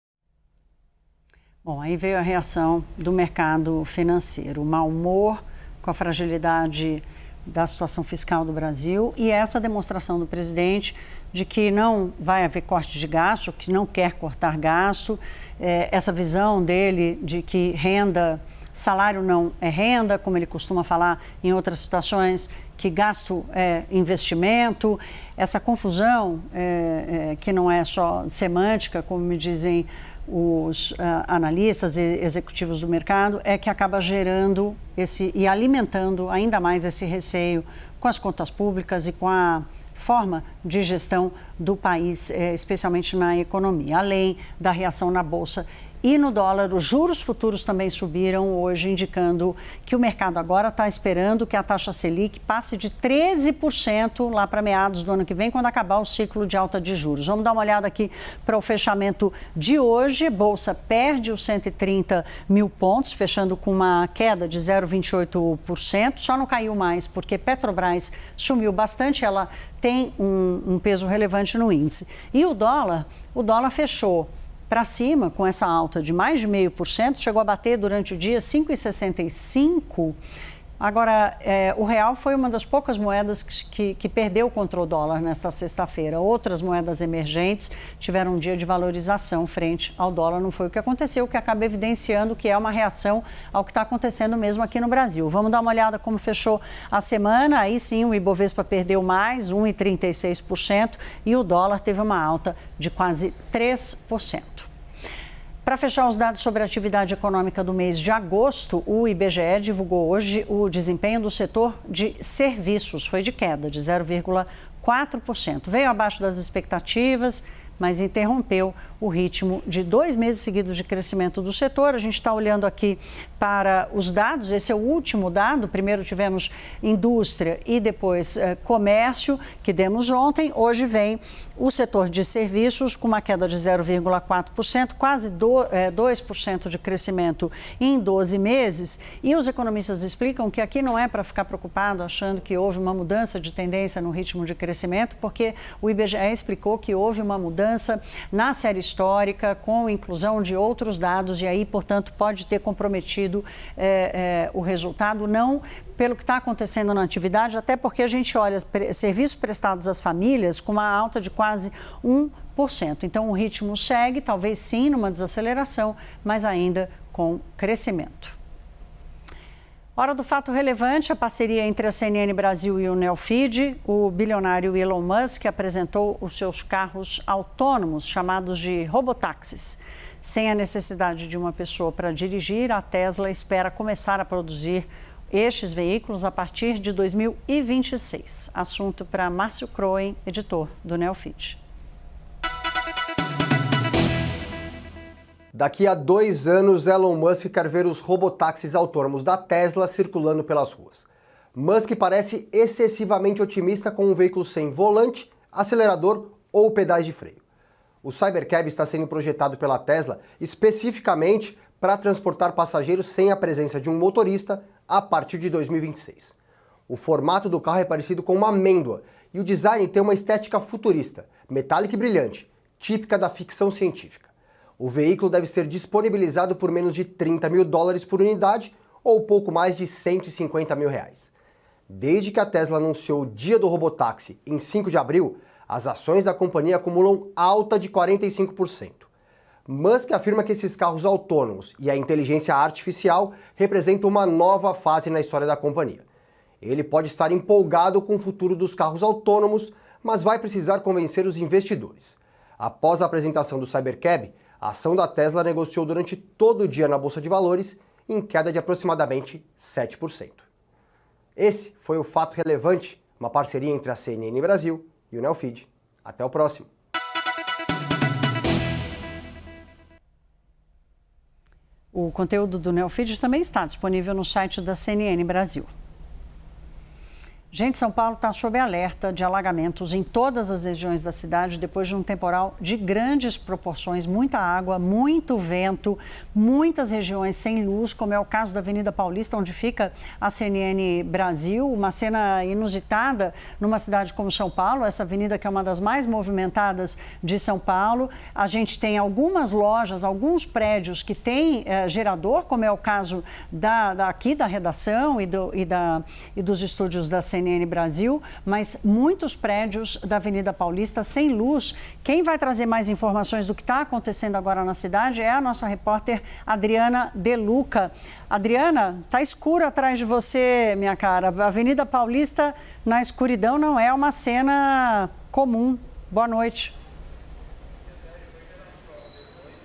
Bom, aí veio a reação do mercado financeiro, o mau humor com a fragilidade da situação fiscal do Brasil e essa demonstração do presidente de que não vai haver corte de gasto, que não quer cortar gasto, essa visão dele de que salário não é renda, como ele costuma falar em outras situações, que gasto é investimento, essa confusão que não é só semântica, como me dizem os analistas e executivos do mercado, é que acaba gerando e alimentando ainda mais esse receio com as contas públicas e com a forma de gestão do país, especialmente na economia, além da reação na Bolsa e no dólar. Os juros futuros também subiram hoje, indicando que o mercado agora está esperando que a taxa Selic passe de 13% lá para meados do ano que vem, quando acabar o ciclo de alta de juros. Vamos dar uma olhada aqui para o fechamento de hoje. A Bolsa perde os 130 mil pontos, fechando com uma queda de 0,28%. Só não caiu mais porque Petrobras sumiu bastante, ela tem um peso relevante no índice. E o dólar fechou para cima, com essa alta de mais de 0,5%, chegou a bater durante o dia 5,65. Agora, o real foi uma das poucas moedas que perdeu contra o dólar nesta sexta-feira. Outras moedas emergentes tiveram um dia de valorização frente ao dólar. Não foi o que aconteceu, o que acaba evidenciando que é uma reação ao que está acontecendo mesmo aqui no Brasil. Vamos dar uma olhada como fechou a semana. Aí sim, o Ibovespa perdeu mais, 1,36%, e o dólar teve uma alta de quase 3%. Para fechar os dados sobre a atividade econômica do mês de agosto, o IBGE divulgou hoje o desempenho do setor de serviços. Foi de queda de 0,4%. Veio abaixo das expectativas, mas interrompeu o ritmo de 2 meses seguidos de crescimento do setor. A gente está olhando aqui para os dados. Esse é o último dado. Primeiro tivemos indústria e depois comércio, que demos ontem. Hoje vem o setor de serviços com uma queda de 0,4%, quase 2% de crescimento em 12 meses. E os economistas explicam que aqui não é para ficar preocupado achando que houve uma mudança de tendência no ritmo de crescimento, porque o IBGE explicou que houve uma mudança na série histórica com inclusão de outros dados e aí, portanto, pode ter comprometido o resultado, não pelo que está acontecendo na atividade, até porque a gente olha serviços prestados às famílias com uma alta de quase 1%. Então, o ritmo segue, talvez sim, numa desaceleração, mas ainda com crescimento. Hora do fato relevante, a parceria entre a CNN Brasil e o Neofeed. O bilionário Elon Musk apresentou os seus carros autônomos, chamados de robotáxis. Sem a necessidade de uma pessoa para dirigir, a Tesla espera começar a produzir estes veículos a partir de 2026. Assunto para Márcio Croen, editor do Neofeed. Daqui a 2 anos, Elon Musk quer ver os robotáxis autônomos da Tesla circulando pelas ruas. Musk parece excessivamente otimista com um veículo sem volante, acelerador ou pedais de freio. O Cybercab está sendo projetado pela Tesla especificamente para transportar passageiros sem a presença de um motorista a partir de 2026. O formato do carro é parecido com uma amêndoa e o design tem uma estética futurista, metálica e brilhante, típica da ficção científica. O veículo deve ser disponibilizado por menos de $30 mil por unidade ou pouco mais de R$150 mil. Desde que a Tesla anunciou o dia do robotáxi em 5 de abril, as ações da companhia acumulam alta de 45%. Musk afirma que esses carros autônomos e a inteligência artificial representam uma nova fase na história da companhia. Ele pode estar empolgado com o futuro dos carros autônomos, mas vai precisar convencer os investidores. Após a apresentação do Cybercab, a ação da Tesla negociou durante todo o dia na Bolsa de Valores, em queda de aproximadamente 7%. Esse foi o Fato Relevante, uma parceria entre a CNN Brasil e o Neofeed. Até o próximo. O conteúdo do Neofeed também está disponível no site da CNN Brasil. Gente, São Paulo está sob alerta de alagamentos em todas as regiões da cidade depois de um temporal de grandes proporções, muita água, muito vento, muitas regiões sem luz, como é o caso da Avenida Paulista, onde fica a CNN Brasil, uma cena inusitada numa cidade como São Paulo, essa avenida que é uma das mais movimentadas de São Paulo. A gente tem algumas lojas, alguns prédios que têm gerador, como é o caso aqui da redação e dos estúdios da CNN Brasil, mas muitos prédios da Avenida Paulista sem luz. Quem vai trazer mais informações do que está acontecendo agora na cidade é a nossa repórter Adriana De Luca. Adriana, está escuro atrás de você, minha cara. A Avenida Paulista na escuridão não é uma cena comum. Boa noite.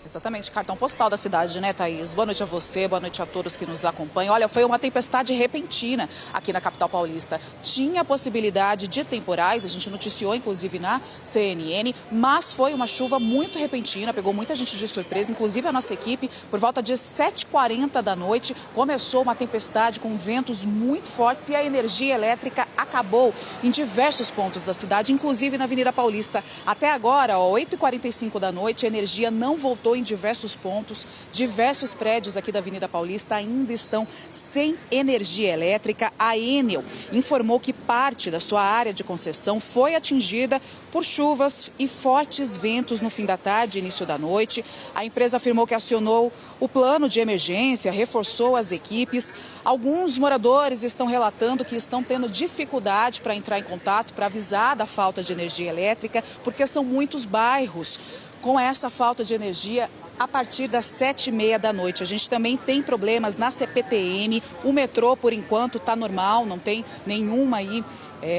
Exatamente, cartão postal da cidade, né, Thaís? Boa noite a você, boa noite a todos que nos acompanham. Olha, foi uma tempestade repentina aqui na capital paulista. Tinha possibilidade de temporais, a gente noticiou inclusive na CNN, mas foi uma chuva muito repentina, pegou muita gente de surpresa, inclusive a nossa equipe. Por volta de 7h40 da noite, começou uma tempestade com ventos muito fortes e a energia elétrica acabou em diversos pontos da cidade, inclusive na Avenida Paulista. Até agora, 8h45 da noite, a energia não voltou em diversos pontos, diversos prédios aqui da Avenida Paulista ainda estão sem energia elétrica. A Enel informou que parte da sua área de concessão foi atingida por chuvas e fortes ventos no fim da tarde e início da noite. A empresa afirmou que acionou o plano de emergência, reforçou as equipes. Alguns moradores estão relatando que estão tendo dificuldade para entrar em contato, para avisar da falta de energia elétrica, porque são muitos bairros com essa falta de energia a partir das 7h30 da noite. A gente também tem problemas na CPTM, o metrô por enquanto está normal, não tem nenhuma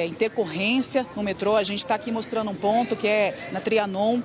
intercorrência no metrô. A gente está aqui mostrando um ponto que é na Trianon.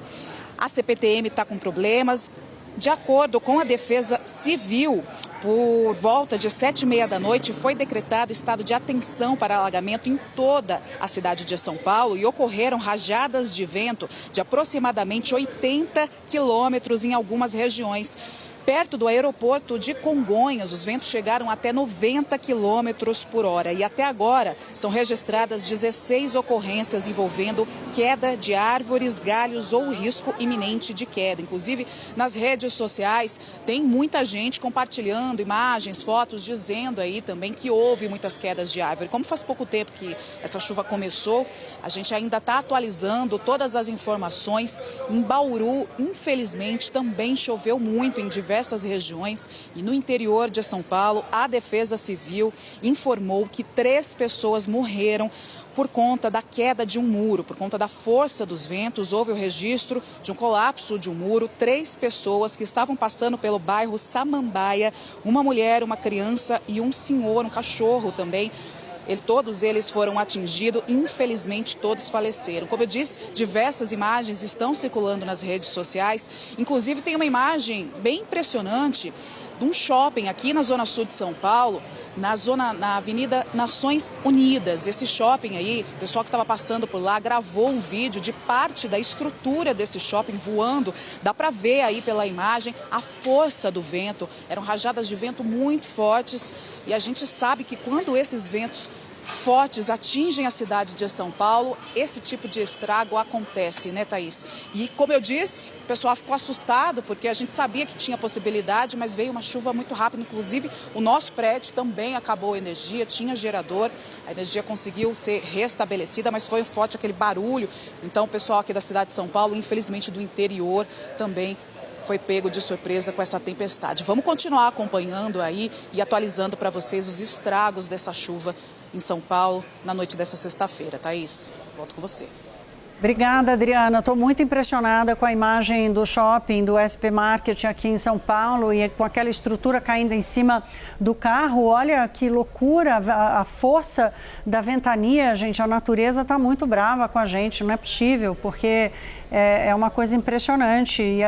A CPTM está com problemas. De acordo com a Defesa Civil, por volta de 7h30 da noite, foi decretado estado de atenção para alagamento em toda a cidade de São Paulo e ocorreram rajadas de vento de aproximadamente 80 quilômetros em algumas regiões. Perto do aeroporto de Congonhas, os ventos chegaram até 90 quilômetros por hora. E até agora são registradas 16 ocorrências envolvendo queda de árvores, galhos ou risco iminente de queda. Inclusive, nas redes sociais, tem muita gente compartilhando imagens, fotos, dizendo aí também que houve muitas quedas de árvore. Como faz pouco tempo que essa chuva começou, a gente ainda está atualizando todas as informações. Em Bauru, infelizmente, também choveu muito em diversas regiões e no interior de São Paulo, a Defesa Civil informou que 3 pessoas morreram por conta da queda de um muro, por conta da força dos ventos. Houve o registro de um colapso de um muro. 3 pessoas que estavam passando pelo bairro Samambaia, uma mulher, uma criança e um senhor, um cachorro também. Todos eles foram atingidos, infelizmente todos faleceram. Como eu disse, diversas imagens estão circulando nas redes sociais. Inclusive tem uma imagem bem impressionante de um shopping aqui na Zona Sul de São Paulo, na Avenida Nações Unidas. Esse shopping aí, o pessoal que estava passando por lá gravou um vídeo de parte da estrutura desse shopping voando. Dá para ver aí pela imagem a força do vento. Eram rajadas de vento muito fortes e a gente sabe que quando esses ventos fortes atingem a cidade de São Paulo, esse tipo de estrago acontece, né, Thaís? E como eu disse, o pessoal ficou assustado porque a gente sabia que tinha possibilidade, mas veio uma chuva muito rápida. Inclusive, o nosso prédio também acabou a energia, tinha gerador, a energia conseguiu ser restabelecida, mas foi forte aquele barulho. Então, o pessoal aqui da cidade de São Paulo, infelizmente do interior, também foi pego de surpresa com essa tempestade. Vamos continuar acompanhando aí e atualizando para vocês os estragos dessa chuva em São Paulo na noite dessa sexta-feira. Thaís, volto com você. Obrigada, Adriana. Estou muito impressionada com a imagem do shopping, do SP Market aqui em São Paulo e com aquela estrutura caindo em cima do carro. Olha que loucura, a força da ventania, gente. A natureza está muito brava com a gente, não é possível, porque é uma coisa impressionante. E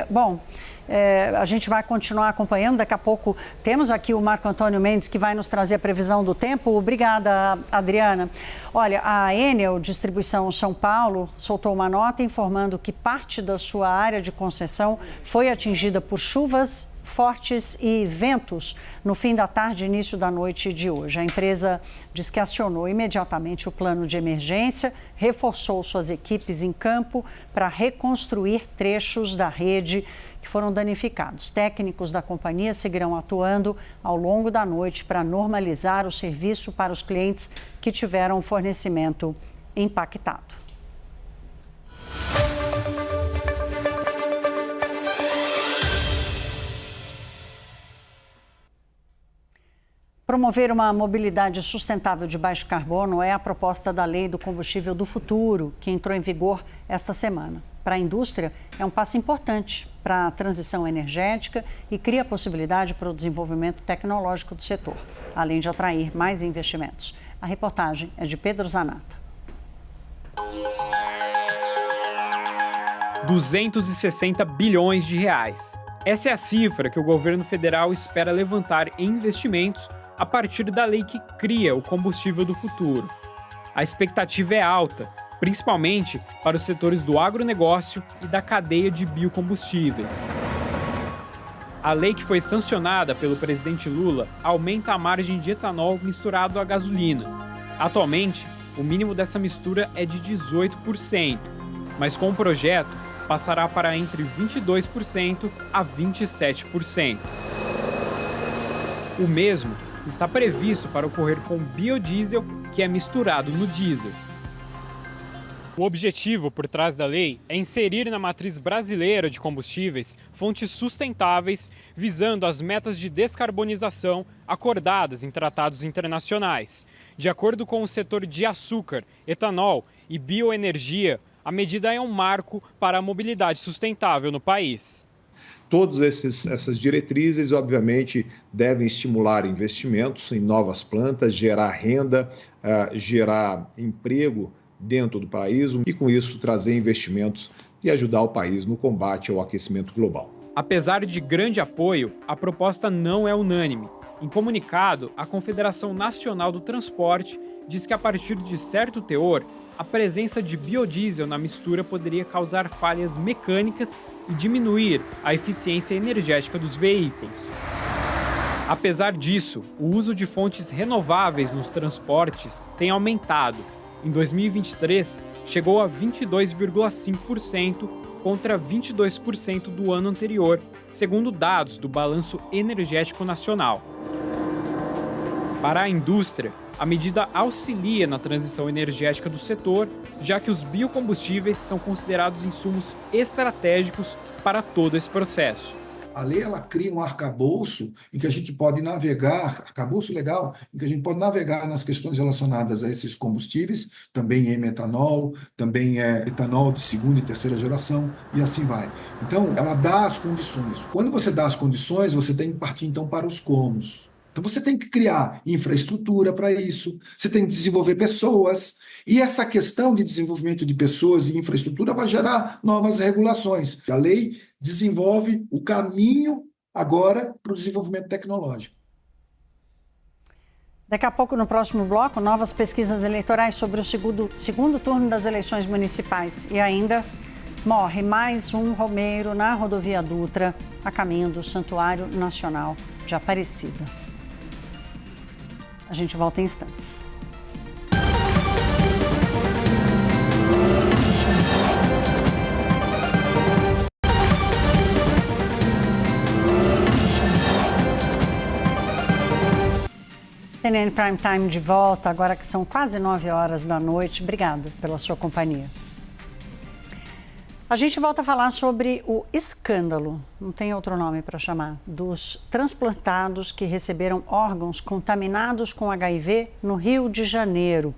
a gente vai continuar acompanhando. Daqui a pouco temos aqui o Marco Antônio Mendes, que vai nos trazer a previsão do tempo. Obrigada, Adriana. Olha, a Enel Distribuição São Paulo soltou uma nota informando que parte da sua área de concessão foi atingida por chuvas fortes e ventos no fim da tarde e início da noite de hoje. A empresa diz que acionou imediatamente o plano de emergência, reforçou suas equipes em campo para reconstruir trechos da rede que foram danificados. Técnicos da companhia seguirão atuando ao longo da noite para normalizar o serviço para os clientes que tiveram o fornecimento impactado. Promover uma mobilidade sustentável de baixo carbono é a proposta da Lei do Combustível do Futuro, que entrou em vigor esta semana. Para a indústria, é um passo importante para a transição energética e cria possibilidade para o desenvolvimento tecnológico do setor, além de atrair mais investimentos. A reportagem é de Pedro Zanata. 260 bilhões de reais. Essa é a cifra que o governo federal espera levantar em investimentos a partir da lei que cria o combustível do futuro. A expectativa é alta, principalmente para os setores do agronegócio e da cadeia de biocombustíveis. A lei que foi sancionada pelo presidente Lula aumenta a margem de etanol misturado à gasolina. Atualmente, o mínimo dessa mistura é de 18%, mas com o projeto passará para entre 22% a 27%. O mesmo está previsto para ocorrer com biodiesel, que é misturado no diesel. O objetivo por trás da lei é inserir na matriz brasileira de combustíveis fontes sustentáveis, visando as metas de descarbonização acordadas em tratados internacionais. De acordo com o setor de açúcar, etanol e bioenergia, a medida é um marco para a mobilidade sustentável no país. Todas essas diretrizes, obviamente, devem estimular investimentos em novas plantas, gerar renda, gerar emprego dentro do país e, com isso, trazer investimentos e ajudar o país no combate ao aquecimento global. Apesar de grande apoio, a proposta não é unânime. Em comunicado, a Confederação Nacional do Transporte diz que, a partir de certo teor, a presença de biodiesel na mistura poderia causar falhas mecânicas e diminuir a eficiência energética dos veículos. Apesar disso, o uso de fontes renováveis nos transportes tem aumentado. Em 2023, chegou a 22,5% contra 22% do ano anterior, segundo dados do Balanço Energético Nacional. Para a indústria, a medida auxilia na transição energética do setor, já que os biocombustíveis são considerados insumos estratégicos para todo esse processo. A lei ela cria um arcabouço em que a gente pode navegar, arcabouço legal, em que a gente pode navegar nas questões relacionadas a esses combustíveis, também metanol, também etanol de segunda e terceira geração, e assim vai. Então, ela dá as condições. Quando você dá as condições, você tem que partir então para os comos. Então, você tem que criar infraestrutura para isso, você tem que desenvolver pessoas, e essa questão de desenvolvimento de pessoas e infraestrutura vai gerar novas regulações. A lei desenvolve o caminho agora para o desenvolvimento tecnológico. Daqui a pouco, no próximo bloco, novas pesquisas eleitorais sobre o segundo turno das eleições municipais. E ainda morre mais um romeiro na rodovia Dutra, a caminho do Santuário Nacional de Aparecida. A gente volta em instantes. CNN Prime Time de volta, agora que são quase 9 horas da noite. Obrigada pela sua companhia. A gente volta a falar sobre o escândalo, não tem outro nome para chamar, dos transplantados que receberam órgãos contaminados com HIV no Rio de Janeiro.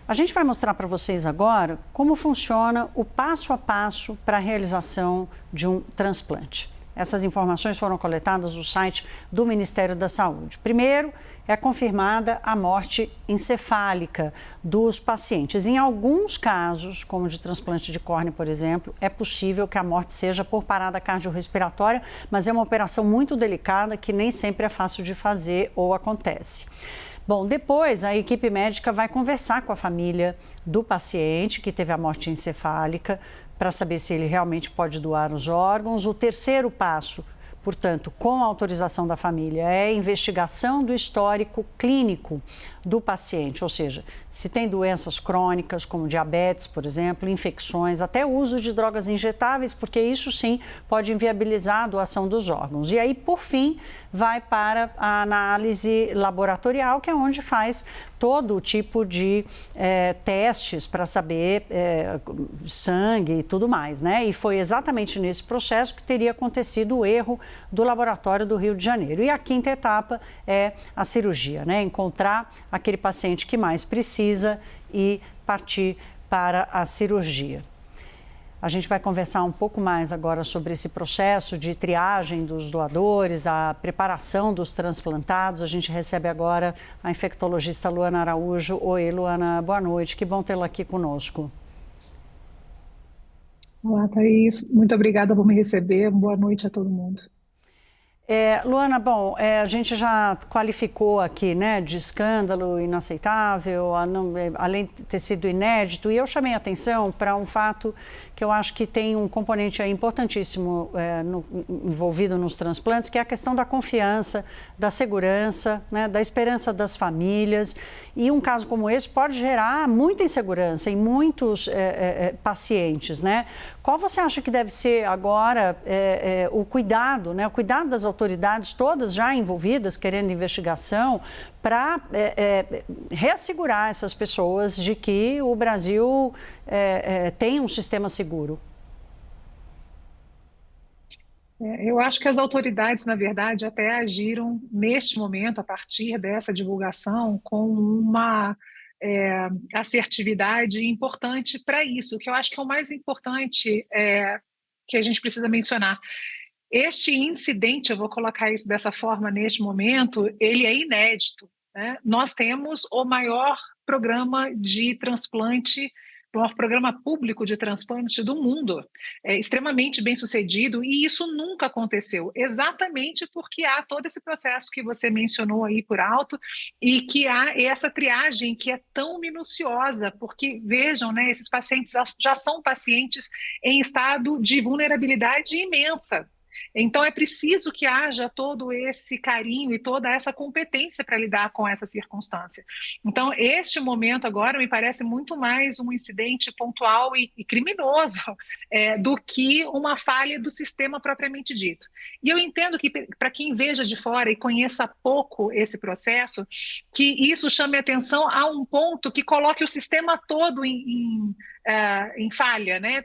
A gente vai mostrar para vocês agora como funciona o passo a passo para a realização de um transplante. Essas informações foram coletadas no site do Ministério da Saúde. Primeiro, é confirmada a morte encefálica dos pacientes. Em alguns casos, como de transplante de córnea, por exemplo, é possível que a morte seja por parada cardiorrespiratória, mas é uma operação muito delicada que nem sempre é fácil de fazer ou acontece. Bom, depois a equipe médica vai conversar com a família do paciente que teve a morte encefálica para saber se ele realmente pode doar os órgãos. O terceiro passo, portanto, com a autorização da família, é a investigação do histórico clínico do paciente, ou seja, se tem doenças crônicas como diabetes, por exemplo, infecções, até o uso de drogas injetáveis, porque isso sim pode inviabilizar a doação dos órgãos. E aí, por fim, vai para a análise laboratorial, que é onde faz todo tipo de testes para saber sangue e tudo mais, né? E foi exatamente nesse processo que teria acontecido o erro do laboratório do Rio de Janeiro. E a quinta etapa é a cirurgia, né? Encontrar aquele paciente que mais precisa e partir para a cirurgia. A gente vai conversar um pouco mais agora sobre esse processo de triagem dos doadores, da preparação dos transplantados. A gente recebe agora a infectologista Luana Araújo. Oi, Luana, boa noite. Que bom tê-la aqui conosco. Olá, Thaís. Muito obrigada por me receber. Boa noite a todo mundo. Luana, bom, a gente já qualificou aqui, né, de escândalo inaceitável, além de ter sido inédito, e eu chamei a atenção para um fato que eu acho que tem um componente importantíssimo envolvido nos transplantes, que é a questão da confiança, da segurança, né, da esperança das famílias. E um caso como esse pode gerar muita insegurança em muitos pacientes, né? Qual você acha que deve ser agora o cuidado, né, o cuidado das autoridades todas já envolvidas, querendo investigação, para reassegurar essas pessoas de que o Brasil tem um sistema seguro? Eu acho que as autoridades, na verdade, até agiram neste momento, a partir dessa divulgação, com uma assertividade importante para isso, que eu acho que é o mais importante que a gente precisa mencionar. Este incidente, eu vou colocar isso dessa forma neste momento, ele é inédito, né? Nós temos o maior programa de transplante, o maior programa público de transplante do mundo, extremamente bem sucedido, e isso nunca aconteceu, exatamente porque há todo esse processo que você mencionou aí por alto, e que há essa triagem que é tão minuciosa, porque vejam, né, esses pacientes já são pacientes em estado de vulnerabilidade imensa. Então, é preciso que haja todo esse carinho e toda essa competência para lidar com essa circunstância. Então, este momento agora me parece muito mais um incidente pontual e criminoso do que uma falha do sistema propriamente dito. E eu entendo que, para quem veja de fora e conheça pouco esse processo, que isso chame atenção a um ponto que coloque o sistema todo em falha, né?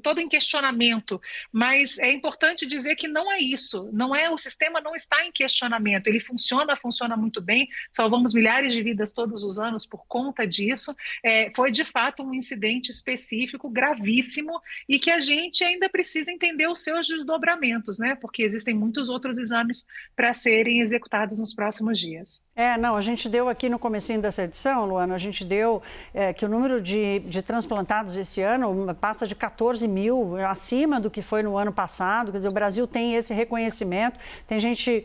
Todo em questionamento, mas é importante dizer que não é isso, o sistema não está em questionamento, ele funciona muito bem, salvamos milhares de vidas todos os anos por conta disso, foi de fato um incidente específico, gravíssimo, e que a gente ainda precisa entender os seus desdobramentos, né? Porque existem muitos outros exames para serem executados nos próximos dias. A gente deu aqui no comecinho dessa edição, Luana, a gente deu que o número de transplantados esse ano passa de 14 mil, acima do que foi no ano passado. Quer dizer, o Brasil tem esse reconhecimento, tem gente,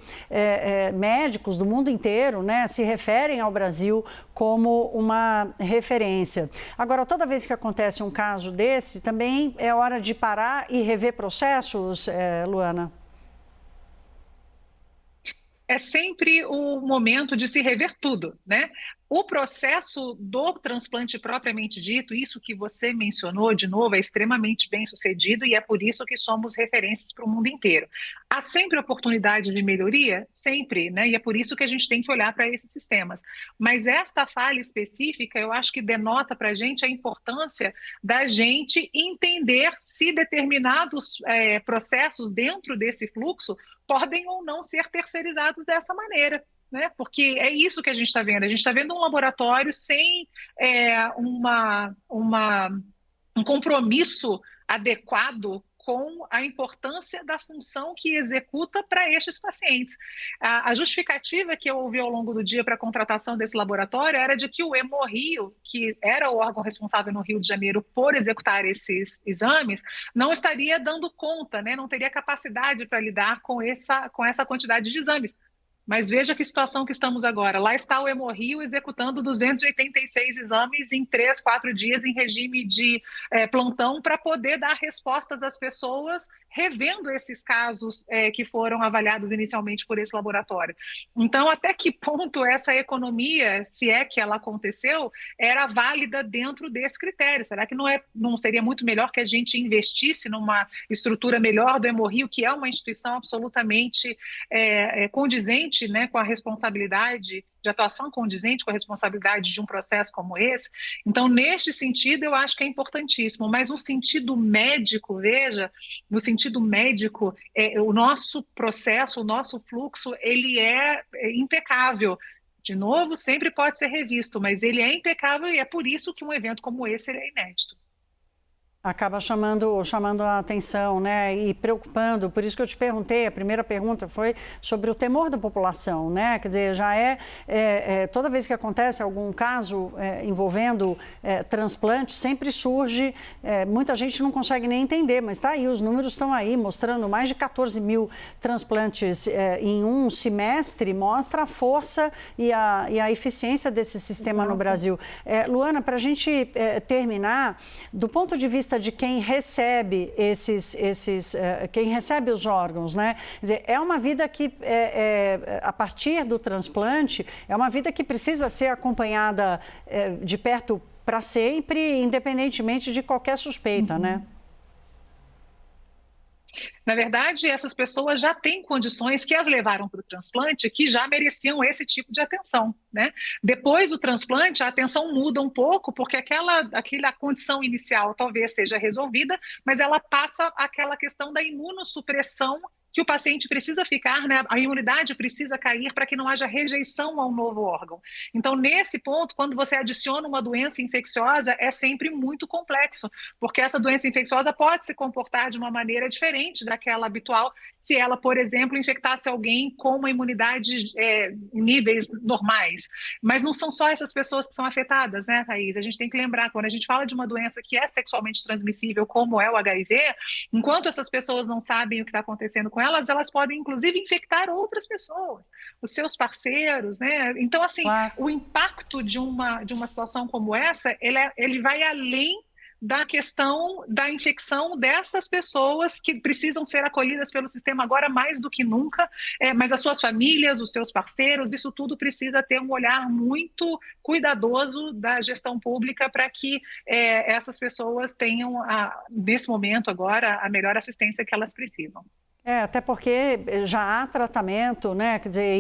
médicos do mundo inteiro, né, se referem ao Brasil como uma referência. Agora, toda vez que acontece um caso desse, também é hora de parar e rever processos, Luana? É sempre o momento de se rever tudo, né? O processo do transplante propriamente dito, isso que você mencionou, de novo, é extremamente bem sucedido e é por isso que somos referências para o mundo inteiro. Há sempre oportunidade de melhoria? Sempre, né? E é por isso que a gente tem que olhar para esses sistemas. Mas esta falha específica, eu acho que denota para a gente a importância da gente entender se determinados processos dentro desse fluxo podem ou não ser terceirizados dessa maneira. Né? Porque é isso que a gente está vendo. A gente está vendo um laboratório sem um compromisso adequado com a importância da função que executa para estes pacientes. A justificativa que eu ouvi ao longo do dia para a contratação desse laboratório era de que o Hemorrio, que era o órgão responsável no Rio de Janeiro por executar esses exames, não estaria dando conta, né? Não teria capacidade para lidar com essa quantidade de exames. Mas veja que situação que estamos agora. Lá está o Hemorrio executando 286 exames em 3, 4 dias em regime de plantão para poder dar respostas às pessoas, revendo esses casos que foram avaliados inicialmente por esse laboratório. Então, até que ponto essa economia, se é que ela aconteceu, era válida dentro desse critério? Será que não seria muito melhor que a gente investisse numa estrutura melhor do Hemorrio, que é uma instituição absolutamente condizente, né, com a responsabilidade de atuação condizente com a responsabilidade de um processo como esse? Então, neste sentido, eu acho que é importantíssimo, mas no sentido médico, veja, no sentido médico, o nosso processo, o nosso fluxo, ele é impecável. De novo, sempre pode ser revisto, mas ele é impecável e é por isso que um evento como esse ele é inédito. Acaba chamando a atenção, né, e preocupando. Por isso que eu te perguntei, a primeira pergunta foi sobre o temor da população, né? Quer dizer, já toda vez que acontece algum caso envolvendo transplante, sempre surge, muita gente não consegue nem entender, mas está aí, os números estão aí, mostrando mais de 14 mil transplantes em um semestre, mostra a força e a eficiência desse sistema no Brasil. Luana, para a gente terminar, do ponto de vista de quem recebe quem recebe os órgãos, né? Quer dizer, é uma vida que, a partir do transplante, é uma vida que precisa ser acompanhada de perto para sempre, independentemente de qualquer suspeita, né? Na verdade, essas pessoas já têm condições que as levaram para o transplante que já mereciam esse tipo de atenção, né? Depois do transplante, a atenção muda um pouco, porque aquela condição inicial talvez seja resolvida, mas ela passa aquela questão da imunossupressão que o paciente precisa ficar, né? A imunidade precisa cair para que não haja rejeição ao novo órgão. Então, nesse ponto, quando você adiciona uma doença infecciosa, é sempre muito complexo, porque essa doença infecciosa pode se comportar de uma maneira diferente daquela habitual, se ela, por exemplo, infectasse alguém com uma imunidade em níveis normais. Mas não são só essas pessoas que são afetadas, né, Thaís? A gente tem que lembrar, quando a gente fala de uma doença que é sexualmente transmissível, como é o HIV, enquanto essas pessoas não sabem o que está acontecendo com elas podem, inclusive, infectar outras pessoas, os seus parceiros, né? Então, assim, o impacto de uma situação como essa, ele vai além da questão da infecção dessas pessoas que precisam ser acolhidas pelo sistema agora mais do que nunca, mas as suas famílias, os seus parceiros, isso tudo precisa ter um olhar muito cuidadoso da gestão pública para que essas pessoas tenham, nesse momento agora, a melhor assistência que elas precisam. Até porque já há tratamento, né? Quer dizer,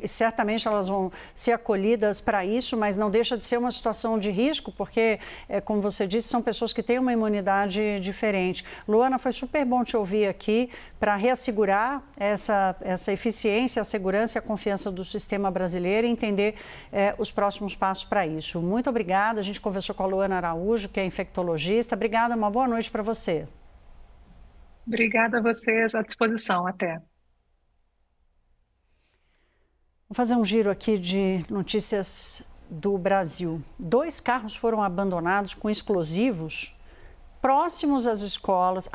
e certamente elas vão ser acolhidas para isso, mas não deixa de ser uma situação de risco, porque, como você disse, são pessoas que têm uma imunidade diferente. Luana, foi super bom te ouvir aqui para reassegurar essa eficiência, a segurança e a confiança do sistema brasileiro e entender os próximos passos para isso. Muito obrigada. A gente conversou com a Luana Araújo, que é infectologista. Obrigada, uma boa noite para você. Obrigada a vocês, à disposição, até. Vou fazer um giro aqui de notícias do Brasil. 2 carros foram abandonados com explosivos próximos às escolas,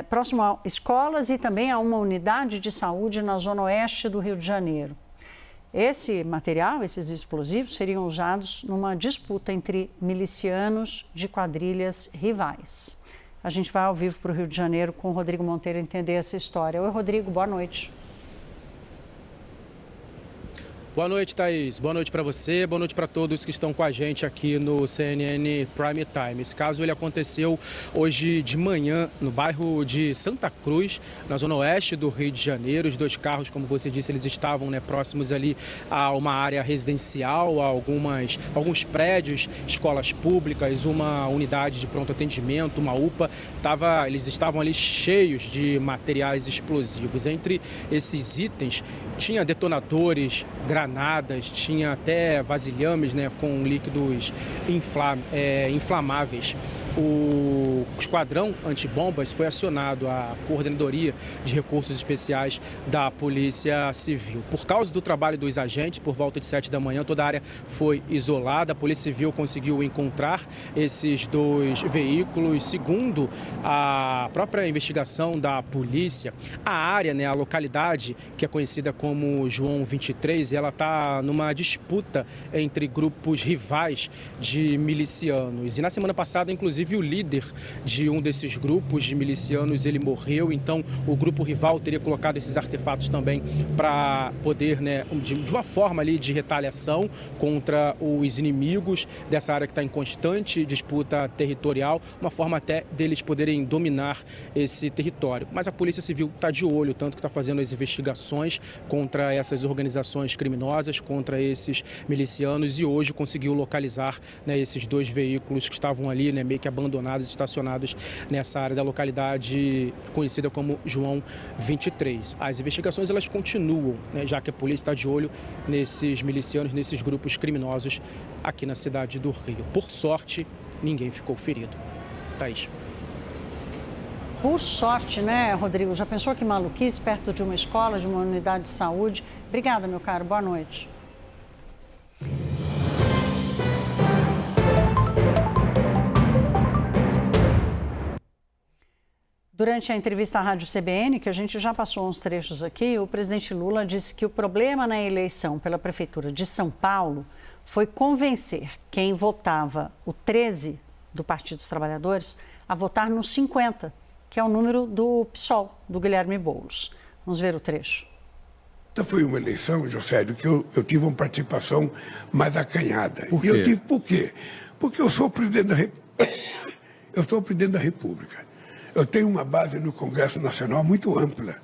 próximo a escolas e também a uma unidade de saúde na zona oeste do Rio de Janeiro. Esse material, esses explosivos, seriam usados numa disputa entre milicianos de quadrilhas rivais. A gente vai ao vivo para o Rio de Janeiro com o Rodrigo Monteiro entender essa história. Oi, Rodrigo, boa noite. Boa noite, Thaís. Boa noite para você, boa noite para todos que estão com a gente aqui no CNN Prime Time. Esse caso ele aconteceu hoje de manhã no bairro de Santa Cruz, na zona oeste do Rio de Janeiro. Os dois carros, como você disse, eles estavam próximos ali a uma área residencial, a alguns prédios, escolas públicas, uma unidade de pronto atendimento, uma UPA. Eles estavam ali cheios de materiais explosivos. Entre esses itens tinha detonadores, granadas, tinha até vasilhames com líquidos inflamáveis. O esquadrão antibombas foi acionado, a Coordenadoria de Recursos Especiais da Polícia Civil. Por causa do trabalho dos agentes, por volta de 7 da manhã, toda a área foi isolada. A Polícia Civil conseguiu encontrar esses dois veículos. Segundo a própria investigação da polícia, a área, a localidade, que é conhecida como João 23, ela está numa disputa entre grupos rivais de milicianos. E na semana passada, inclusive, o líder de um desses grupos de milicianos, ele morreu. Então, o grupo rival teria colocado esses artefatos também para poder, de uma forma ali de retaliação contra os inimigos dessa área que está em constante disputa territorial, uma forma até deles poderem dominar esse território. Mas a Polícia Civil está de olho, tanto que está fazendo as investigações contra essas organizações criminosas, contra esses milicianos, e hoje conseguiu localizar esses dois veículos que estavam ali meio que abandonados, estacionados nessa área da localidade conhecida como João 23. As investigações elas continuam, já que a polícia está de olho nesses milicianos, nesses grupos criminosos aqui na cidade do Rio. Por sorte, ninguém ficou ferido. Thaís. Por sorte, Rodrigo? Já pensou que maluquice perto de uma escola, de uma unidade de saúde? Obrigada, meu caro. Boa noite. Durante a entrevista à Rádio CBN, que a gente já passou uns trechos aqui, o presidente Lula disse que o problema na eleição pela Prefeitura de São Paulo foi convencer quem votava o 13 do Partido dos Trabalhadores a votar no 50, que é o número do PSOL, do Guilherme Boulos. Vamos ver o trecho. Essa foi uma eleição, Josélio, que eu tive uma participação mais acanhada. Por quê? E eu tive por quê? Porque eu sou o presidente da República. Eu tenho uma base no Congresso Nacional muito ampla.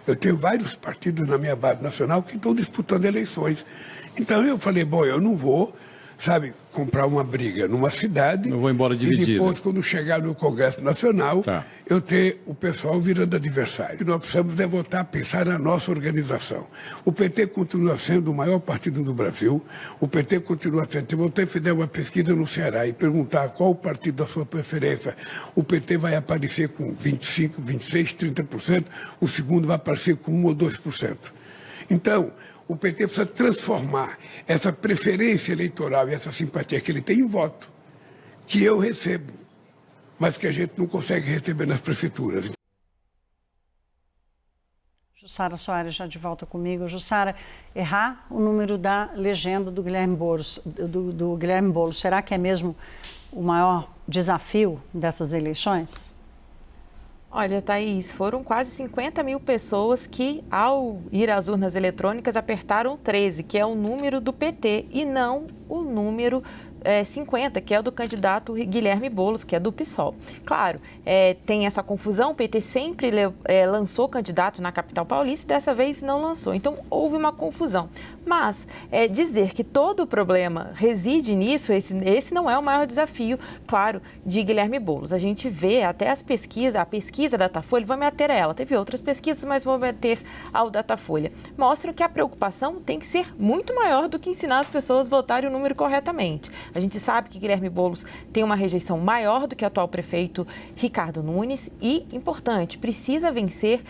Eu tenho vários partidos na minha base nacional que estão disputando eleições. Então eu falei, eu não vou, comprar uma briga numa cidade. Não vou embora dividido. E depois, quando chegar no Congresso Nacional, eu ter o pessoal virando adversário. O que nós precisamos é votar, pensar na nossa organização. O PT continua sendo o maior partido do Brasil. O PT continua sendo. Se você fizer uma pesquisa no Ceará e perguntar qual o partido da sua preferência, o PT vai aparecer com 25%, 26%, 30%. O segundo vai aparecer com 1% ou 2%. Então, o PT precisa transformar essa preferência eleitoral e essa simpatia que ele tem em voto, que eu recebo, mas que a gente não consegue receber nas prefeituras. Jussara Soares já de volta comigo. Jussara, errar o número da legenda do Guilherme Boulos, será que é mesmo o maior desafio dessas eleições? Olha, Thaís, foram quase 50 mil pessoas que, ao ir às urnas eletrônicas, apertaram 13, que é o número do PT, e não o número 50, que é o do candidato Guilherme Boulos, que é do PSOL. Claro, tem essa confusão, o PT sempre lançou candidato na capital paulista e dessa vez não lançou. Então, houve uma confusão. Mas dizer que todo o problema reside nisso, esse não é o maior desafio, claro, de Guilherme Boulos. A gente vê até a pesquisa Datafolha, vou me ater a ela, teve outras pesquisas, mas vou me ater ao Datafolha, mostram que a preocupação tem que ser muito maior do que ensinar as pessoas a votarem o número corretamente. A gente sabe que Guilherme Boulos tem uma rejeição maior do que o atual prefeito Ricardo Nunes e, importante, precisa vencer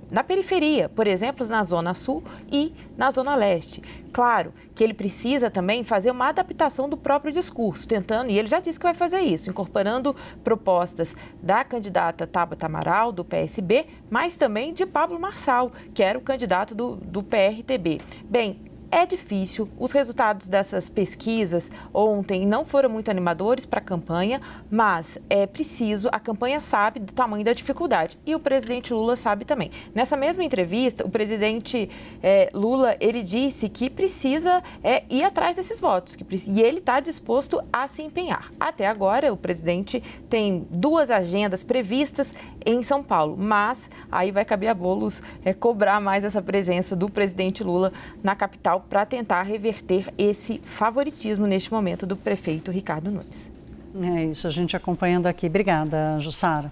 na periferia, por exemplo, na Zona Sul e na Zona Leste. Claro que ele precisa também fazer uma adaptação do próprio discurso, tentando, e ele já disse que vai fazer isso, incorporando propostas da candidata Tabata Amaral, do PSB, mas também de Pablo Marçal, que era o candidato do PRTB. Bem, É difícil, os resultados dessas pesquisas ontem não foram muito animadores para a campanha, mas é preciso, a campanha sabe do tamanho da dificuldade e o presidente Lula sabe também. Nessa mesma entrevista, o presidente Lula, ele disse que precisa ir atrás desses votos, e ele está disposto a se empenhar. Até agora, o presidente tem 2 agendas previstas em São Paulo, mas aí vai caber a Boulos cobrar mais essa presença do presidente Lula na capital para tentar reverter esse favoritismo neste momento do prefeito Ricardo Nunes. É isso, a gente acompanhando aqui. Obrigada, Jussara.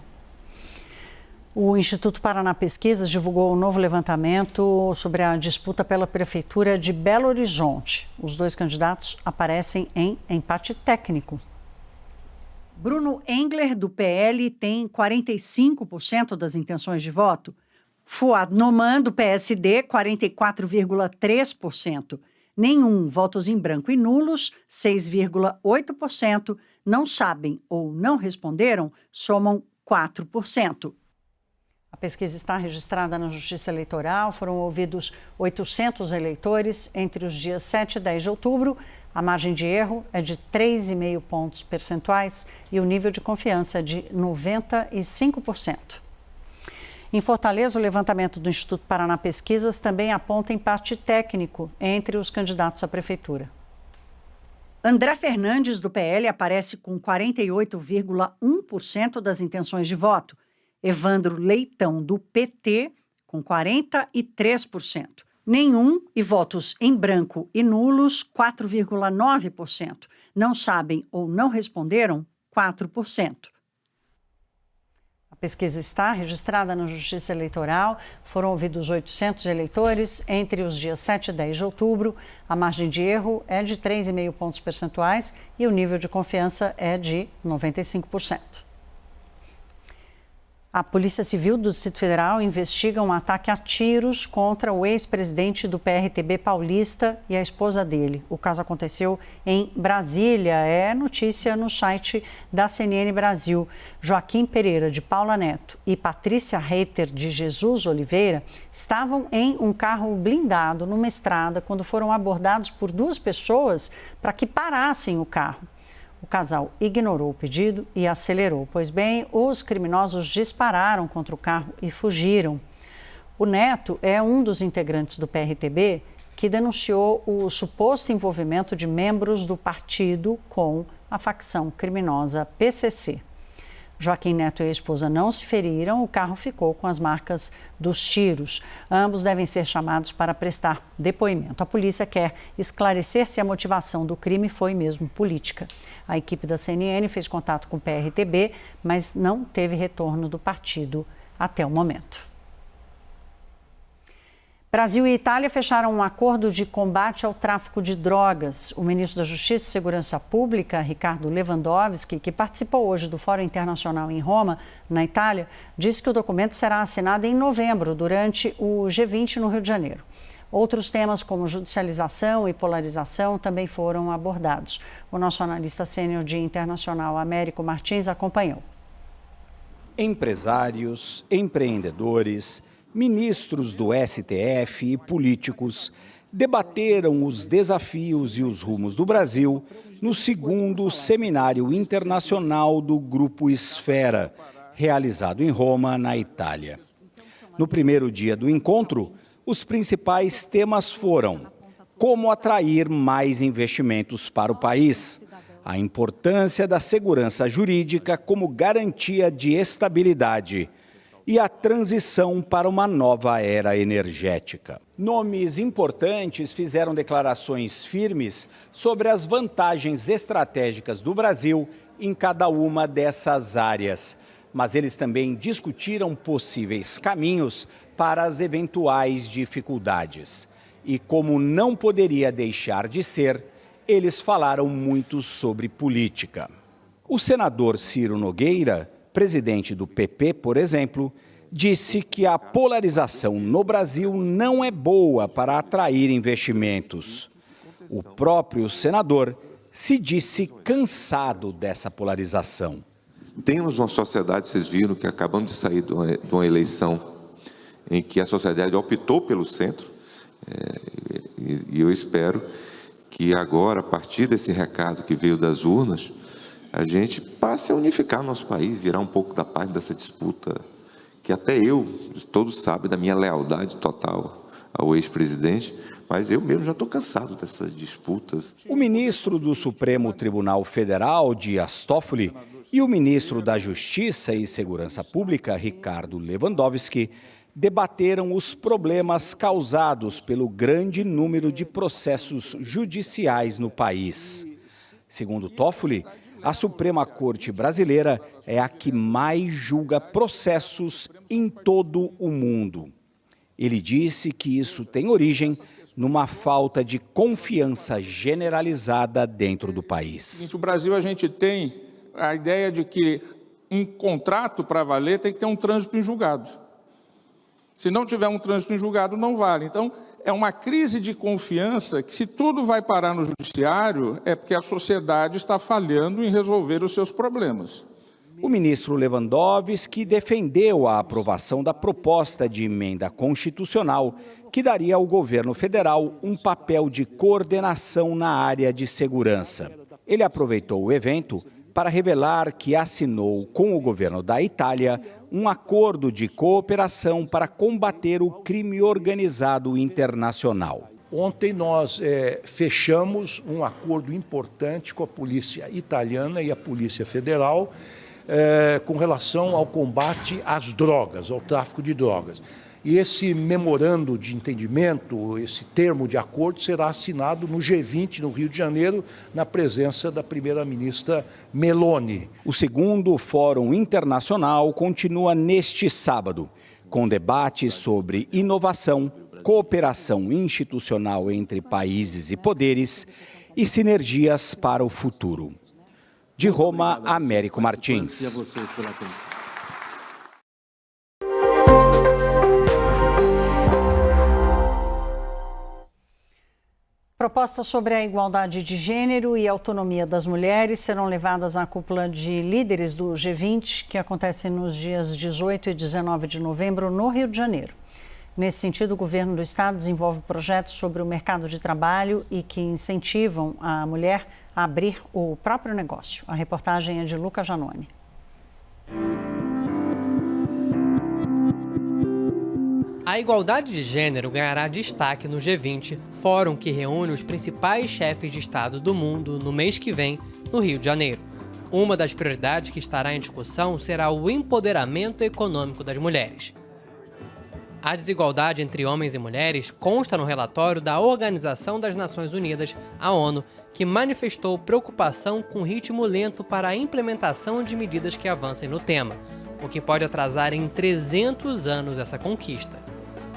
O Instituto Paraná Pesquisas divulgou um novo levantamento sobre a disputa pela Prefeitura de Belo Horizonte. Os 2 candidatos aparecem em empate técnico. Bruno Engler, do PL, tem 45% das intenções de voto. Fouad Noman, do PSD, 44,3%. Nenhum, votos em branco e nulos, 6,8%. Não sabem ou não responderam, somam 4%. A pesquisa está registrada na Justiça Eleitoral. Foram ouvidos 800 eleitores entre os dias 7 e 10 de outubro. A margem de erro é de 3,5 pontos percentuais e o nível de confiança é de 95%. Em Fortaleza, o levantamento do Instituto Paraná Pesquisas também aponta empate técnico entre os candidatos à prefeitura. André Fernandes, do PL, aparece com 48,1% das intenções de voto. Evandro Leitão, do PT, com 43%. Nenhum e votos em branco e nulos, 4,9%. Não sabem ou não responderam, 4%. A pesquisa está registrada na Justiça Eleitoral. Foram ouvidos 800 eleitores entre os dias 7 e 10 de outubro. A margem de erro é de 3,5 pontos percentuais e o nível de confiança é de 95%. A Polícia Civil do Distrito Federal investiga um ataque a tiros contra o ex-presidente do PRTB paulista e a esposa dele. O caso aconteceu em Brasília. É notícia no site da CNN Brasil. Joaquim Pereira, de Paula Neto, e Patrícia Reiter, de Jesus Oliveira, estavam em um carro blindado numa estrada quando foram abordados por 2 pessoas para que parassem o carro. O casal ignorou o pedido e acelerou. Pois bem, os criminosos dispararam contra o carro e fugiram. O Neto é um dos integrantes do PRTB que denunciou o suposto envolvimento de membros do partido com a facção criminosa PCC. Joaquim Neto e a esposa não se feriram, o carro ficou com as marcas dos tiros. Ambos devem ser chamados para prestar depoimento. A polícia quer esclarecer se a motivação do crime foi mesmo política. A equipe da CNN fez contato com o PRTB, mas não teve retorno do partido até o momento. Brasil e Itália fecharam um acordo de combate ao tráfico de drogas. O ministro da Justiça e Segurança Pública, Ricardo Lewandowski, que participou hoje do Fórum Internacional em Roma, na Itália, disse que o documento será assinado em novembro, durante o G20 no Rio de Janeiro. Outros temas como judicialização e polarização também foram abordados. O nosso analista sênior de internacional, Américo Martins, acompanhou. Empresários, empreendedores, ministros do STF e políticos debateram os desafios e os rumos do Brasil no 2º Seminário Internacional do Grupo Esfera, realizado em Roma, na Itália. No primeiro dia do encontro, os principais temas foram: como atrair mais investimentos para o país, a importância da segurança jurídica como garantia de estabilidade e a transição para uma nova era energética. Nomes importantes fizeram declarações firmes sobre as vantagens estratégicas do Brasil em cada uma dessas áreas, mas eles também discutiram possíveis caminhos para as eventuais dificuldades. E como não poderia deixar de ser, eles falaram muito sobre política. O senador Ciro Nogueira, presidente do PP, por exemplo, disse que a polarização no Brasil não é boa para atrair investimentos. O próprio senador se disse cansado dessa polarização. Temos uma sociedade, vocês viram que acabamos de sair de uma eleição em que a sociedade optou pelo centro, E eu espero que agora, a partir desse recado que veio das urnas, a gente passe a unificar nosso país, virar um pouco da paz dessa disputa, que até todos sabem da minha lealdade total ao ex-presidente, mas eu mesmo já estou cansado dessas disputas. O ministro do Supremo Tribunal Federal, Dias Toffoli, e o ministro da Justiça e Segurança Pública, Ricardo Lewandowski, debateram os problemas causados pelo grande número de processos judiciais no país. Segundo Toffoli, a Suprema Corte Brasileira é a que mais julga processos em todo o mundo. Ele disse que isso tem origem numa falta de confiança generalizada dentro do país. No Brasil, a gente tem a ideia de que um contrato para valer tem que ter um trânsito em julgado. Se não tiver um trânsito em julgado, não vale. Então, é uma crise de confiança que, se tudo vai parar no judiciário, é porque a sociedade está falhando em resolver os seus problemas. O ministro Lewandowski defendeu a aprovação da proposta de emenda constitucional que daria ao governo federal um papel de coordenação na área de segurança. Ele aproveitou o evento para revelar que assinou com o governo da Itália um acordo de cooperação para combater o crime organizado internacional. Ontem nós fechamos um acordo importante com a polícia italiana e a polícia federal com relação ao combate às drogas, ao tráfico de drogas. E esse memorando de entendimento, esse termo de acordo, será assinado no G20, no Rio de Janeiro, na presença da primeira-ministra Meloni. O segundo Fórum Internacional continua neste sábado, com debates sobre inovação, cooperação institucional entre países e poderes e sinergias para o futuro. De Roma, Américo Martins. Propostas sobre a igualdade de gênero e autonomia das mulheres serão levadas à cúpula de líderes do G20, que acontece nos dias 18 e 19 de novembro, no Rio de Janeiro. Nesse sentido, o governo do estado desenvolve projetos sobre o mercado de trabalho e que incentivam a mulher a abrir o próprio negócio. A reportagem é de Luca Janoni. A igualdade de gênero ganhará destaque no G20, fórum que reúne os principais chefes de Estado do mundo no mês que vem, no Rio de Janeiro. Uma das prioridades que estará em discussão será o empoderamento econômico das mulheres. A desigualdade entre homens e mulheres consta no relatório da Organização das Nações Unidas, a ONU, que manifestou preocupação com o ritmo lento para a implementação de medidas que avancem no tema, o que pode atrasar em 300 anos essa conquista.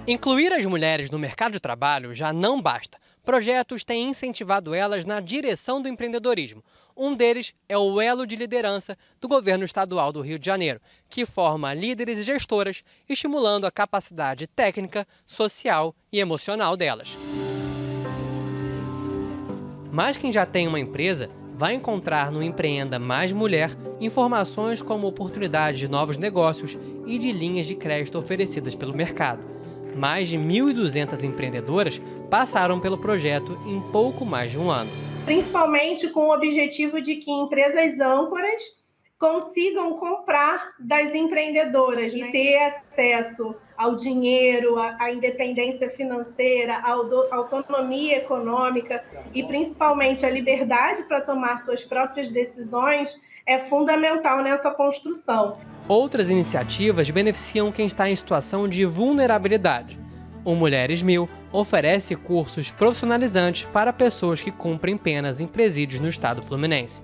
Incluir as mulheres no mercado de trabalho já não basta. Projetos têm incentivado elas na direção do empreendedorismo. Um deles é o Elo de Liderança do Governo Estadual do Rio de Janeiro, que forma líderes e gestoras, estimulando a capacidade técnica, social e emocional delas. Mas quem já tem uma empresa vai encontrar no Empreenda Mais Mulher informações como oportunidades de novos negócios e de linhas de crédito oferecidas pelo mercado. Mais de 1.200 empreendedoras passaram pelo projeto em pouco mais de um ano. Principalmente com o objetivo de que empresas âncoras consigam comprar das empreendedoras, né? E ter acesso ao dinheiro, à independência financeira, à autonomia econômica e principalmente a liberdade para tomar suas próprias decisões é fundamental nessa construção. Outras iniciativas beneficiam quem está em situação de vulnerabilidade. O Mulheres 1000 oferece cursos profissionalizantes para pessoas que cumprem penas em presídios no estado fluminense.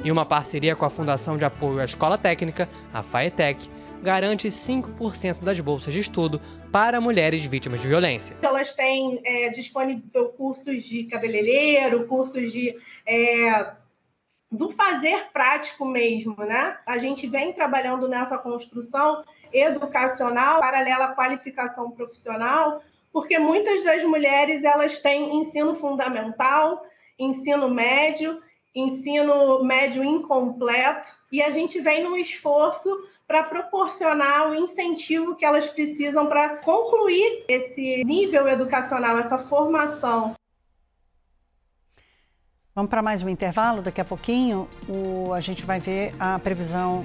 E uma parceria com a Fundação de Apoio à Escola Técnica, a FAETEC, garante 5% das bolsas de estudo para mulheres vítimas de violência. Elas têm disponível cursos de cabeleireiro, cursos do fazer prático mesmo, né? A gente vem trabalhando nessa construção educacional paralela à qualificação profissional, porque muitas das mulheres elas têm ensino fundamental, ensino médio incompleto, e a gente vem num esforço para proporcionar o incentivo que elas precisam para concluir esse nível educacional, essa formação. Vamos para mais um intervalo, daqui a pouquinho a gente vai ver a previsão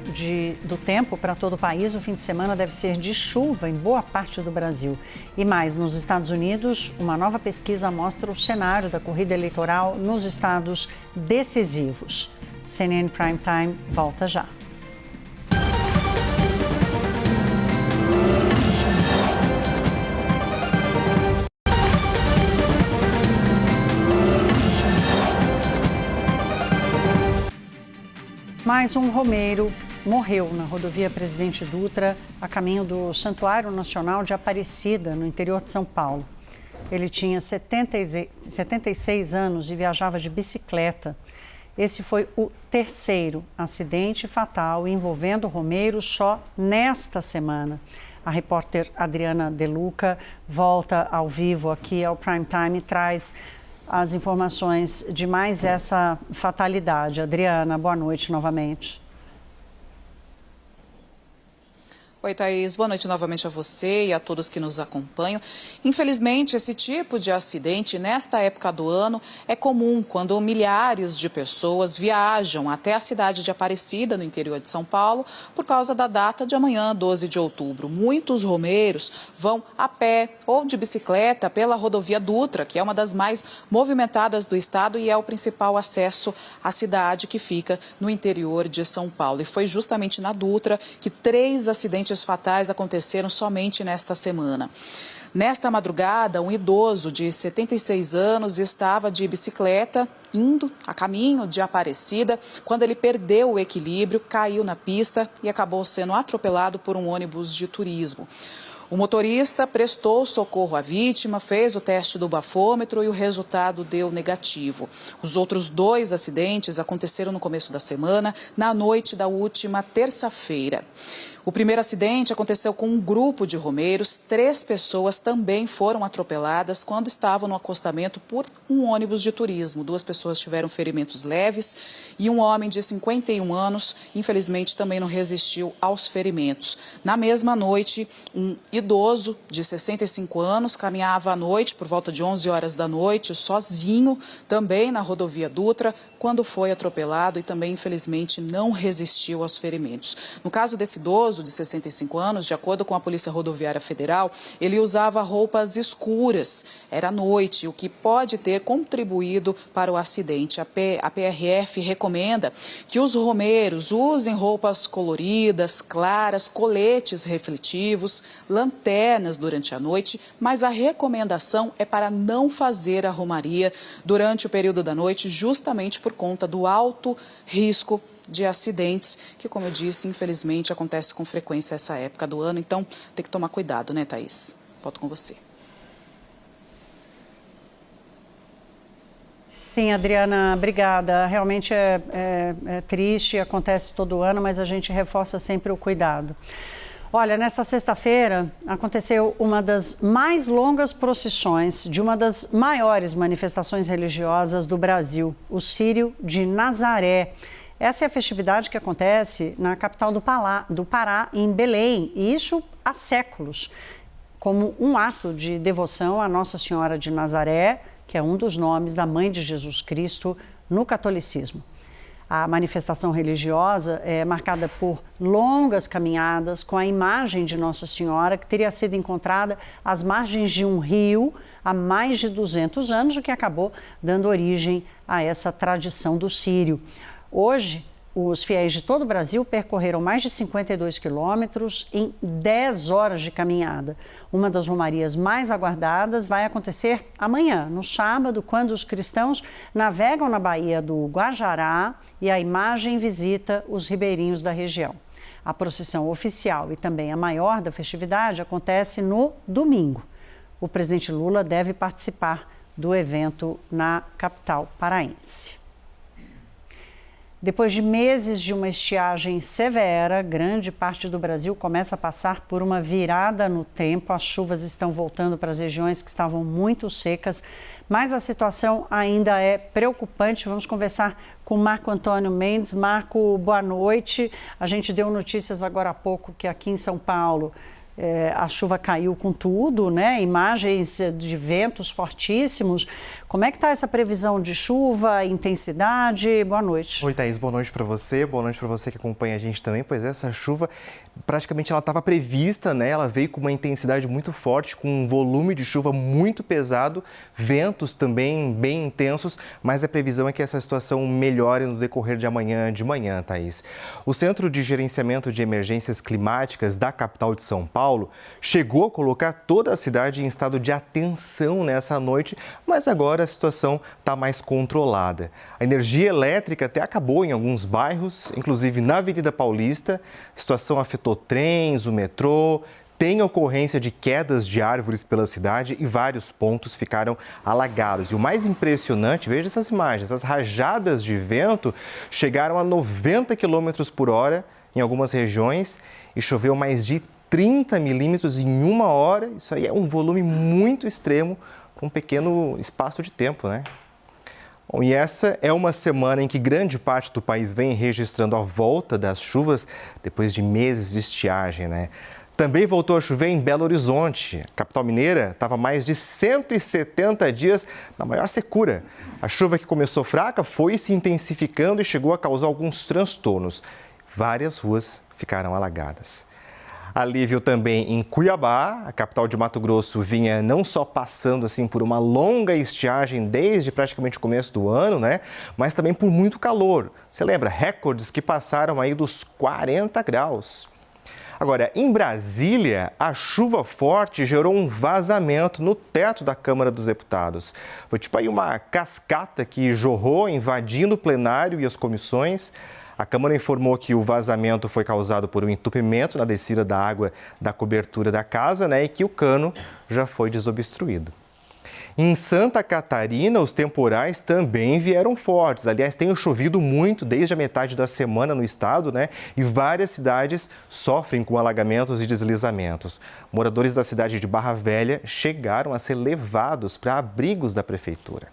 do tempo para todo o país. O fim de semana deve ser de chuva em boa parte do Brasil. E mais, nos Estados Unidos, uma nova pesquisa mostra o cenário da corrida eleitoral nos estados decisivos. CNN Prime Time volta já. Mais um romeiro morreu na rodovia Presidente Dutra, a caminho do Santuário Nacional de Aparecida, no interior de São Paulo. Ele tinha 76 anos e viajava de bicicleta. Esse foi o terceiro acidente fatal envolvendo romeiros só nesta semana. A repórter Adriana De Luca volta ao vivo aqui ao Prime Time e traz as informações de mais essa fatalidade. Adriana, boa noite novamente. Oi, Thaís. Boa noite novamente a você e a todos que nos acompanham. Infelizmente, esse tipo de acidente, nesta época do ano, é comum quando milhares de pessoas viajam até a cidade de Aparecida, no interior de São Paulo, por causa da data de amanhã, 12 de outubro. Muitos romeiros vão a pé ou de bicicleta pela rodovia Dutra, que é uma das mais movimentadas do estado e é o principal acesso à cidade que fica no interior de São Paulo. E foi justamente na Dutra que 3 acidentes fatais aconteceram somente nesta semana. Nesta madrugada, um idoso de 76 anos estava de bicicleta indo a caminho de Aparecida quando ele perdeu o equilíbrio, caiu na pista e acabou sendo atropelado por um ônibus de turismo. O motorista prestou socorro à vítima, fez o teste do bafômetro e o resultado deu negativo. Os outros 2 acidentes aconteceram no começo da semana, na noite da última terça-feira. O primeiro acidente aconteceu com um grupo de romeiros. 3 pessoas também foram atropeladas quando estavam no acostamento por um ônibus de turismo. 2 pessoas tiveram ferimentos leves e um homem de 51 anos, infelizmente, também não resistiu aos ferimentos. Na mesma noite, um idoso de 65 anos caminhava à noite, por volta de 11 horas da noite, sozinho, também na rodovia Dutra, quando foi atropelado e também, infelizmente, não resistiu aos ferimentos. No caso desse idoso de 65 anos, de acordo com a Polícia Rodoviária Federal, ele usava roupas escuras, era noite, o que pode ter contribuído para o acidente. A PRF recomenda que os romeiros usem roupas coloridas, claras, coletes refletivos, lanternas durante a noite, mas a recomendação é para não fazer a romaria durante o período da noite, justamente por conta do alto risco de acidentes, que, como eu disse, infelizmente acontece com frequência essa época do ano. Então, tem que tomar cuidado, né, Thaís? Volto com você. Sim, Adriana, obrigada. Realmente é triste, acontece todo ano, mas a gente reforça sempre o cuidado. Olha, nessa sexta-feira aconteceu uma das mais longas procissões de uma das maiores manifestações religiosas do Brasil, o Círio de Nazaré. Essa é a festividade que acontece na capital do Pará, em Belém, e isso há séculos, como um ato de devoção à Nossa Senhora de Nazaré, que é um dos nomes da Mãe de Jesus Cristo no catolicismo. A manifestação religiosa é marcada por longas caminhadas com a imagem de Nossa Senhora, que teria sido encontrada às margens de um rio há mais de 200 anos, o que acabou dando origem a essa tradição do Círio. Hoje, os fiéis de todo o Brasil percorreram mais de 52 quilômetros em 10 horas de caminhada. Uma das romarias mais aguardadas vai acontecer amanhã, no sábado, quando os cristãos navegam na Baía do Guajará e a imagem visita os ribeirinhos da região. A procissão oficial e também a maior da festividade acontece no domingo. O presidente Lula deve participar do evento na capital paraense. Depois de meses de uma estiagem severa, grande parte do Brasil começa a passar por uma virada no tempo. As chuvas estão voltando para as regiões que estavam muito secas, mas a situação ainda é preocupante. Vamos conversar com Marco Antônio Mendes. Marco, boa noite. A gente deu notícias agora há pouco que aqui em São Paulo a chuva caiu com tudo, né? Imagens de ventos fortíssimos. Como é que está essa previsão de chuva, intensidade? Boa noite. Oi, Thaís, boa noite para você. Boa noite para você que acompanha a gente também. Pois é, essa chuva praticamente ela estava prevista, né? Ela veio com uma intensidade muito forte, com um volume de chuva muito pesado, ventos também bem intensos, mas a previsão é que essa situação melhore no decorrer de amanhã de manhã, Thaís. O Centro de Gerenciamento de Emergências Climáticas da capital de São Paulo chegou a colocar toda a cidade em estado de atenção nessa noite, mas agora a situação está mais controlada. A energia elétrica até acabou em alguns bairros, inclusive na Avenida Paulista. A situação afetou trens, o metrô, tem ocorrência de quedas de árvores pela cidade e vários pontos ficaram alagados. E o mais impressionante, veja essas imagens, as rajadas de vento chegaram a 90 km por hora em algumas regiões e choveu mais de 30 milímetros em 1 hora. Isso aí é um volume muito extremo para um pequeno espaço de tempo, né? Bom, e essa é uma semana em que grande parte do país vem registrando a volta das chuvas depois de meses de estiagem, né? Também voltou a chover em Belo Horizonte. A capital mineira estava mais de 170 dias na maior secura. A chuva que começou fraca foi se intensificando e chegou a causar alguns transtornos. Várias ruas ficaram alagadas. Alívio também em Cuiabá, a capital de Mato Grosso vinha não só passando assim por uma longa estiagem desde praticamente o começo do ano, né? Mas também por muito calor. Você lembra? Recordes que passaram aí dos 40 graus. Agora, em Brasília, a chuva forte gerou um vazamento no teto da Câmara dos Deputados. Foi tipo aí uma cascata que jorrou, invadindo o plenário e as comissões. A Câmara informou que o vazamento foi causado por um entupimento na descida da água da cobertura da casa, né, e que o cano já foi desobstruído. Em Santa Catarina, os temporais também vieram fortes. Aliás, tem chovido muito desde a metade da semana no estado, né? E várias cidades sofrem com alagamentos e deslizamentos. Moradores da cidade de Barra Velha chegaram a ser levados para abrigos da prefeitura.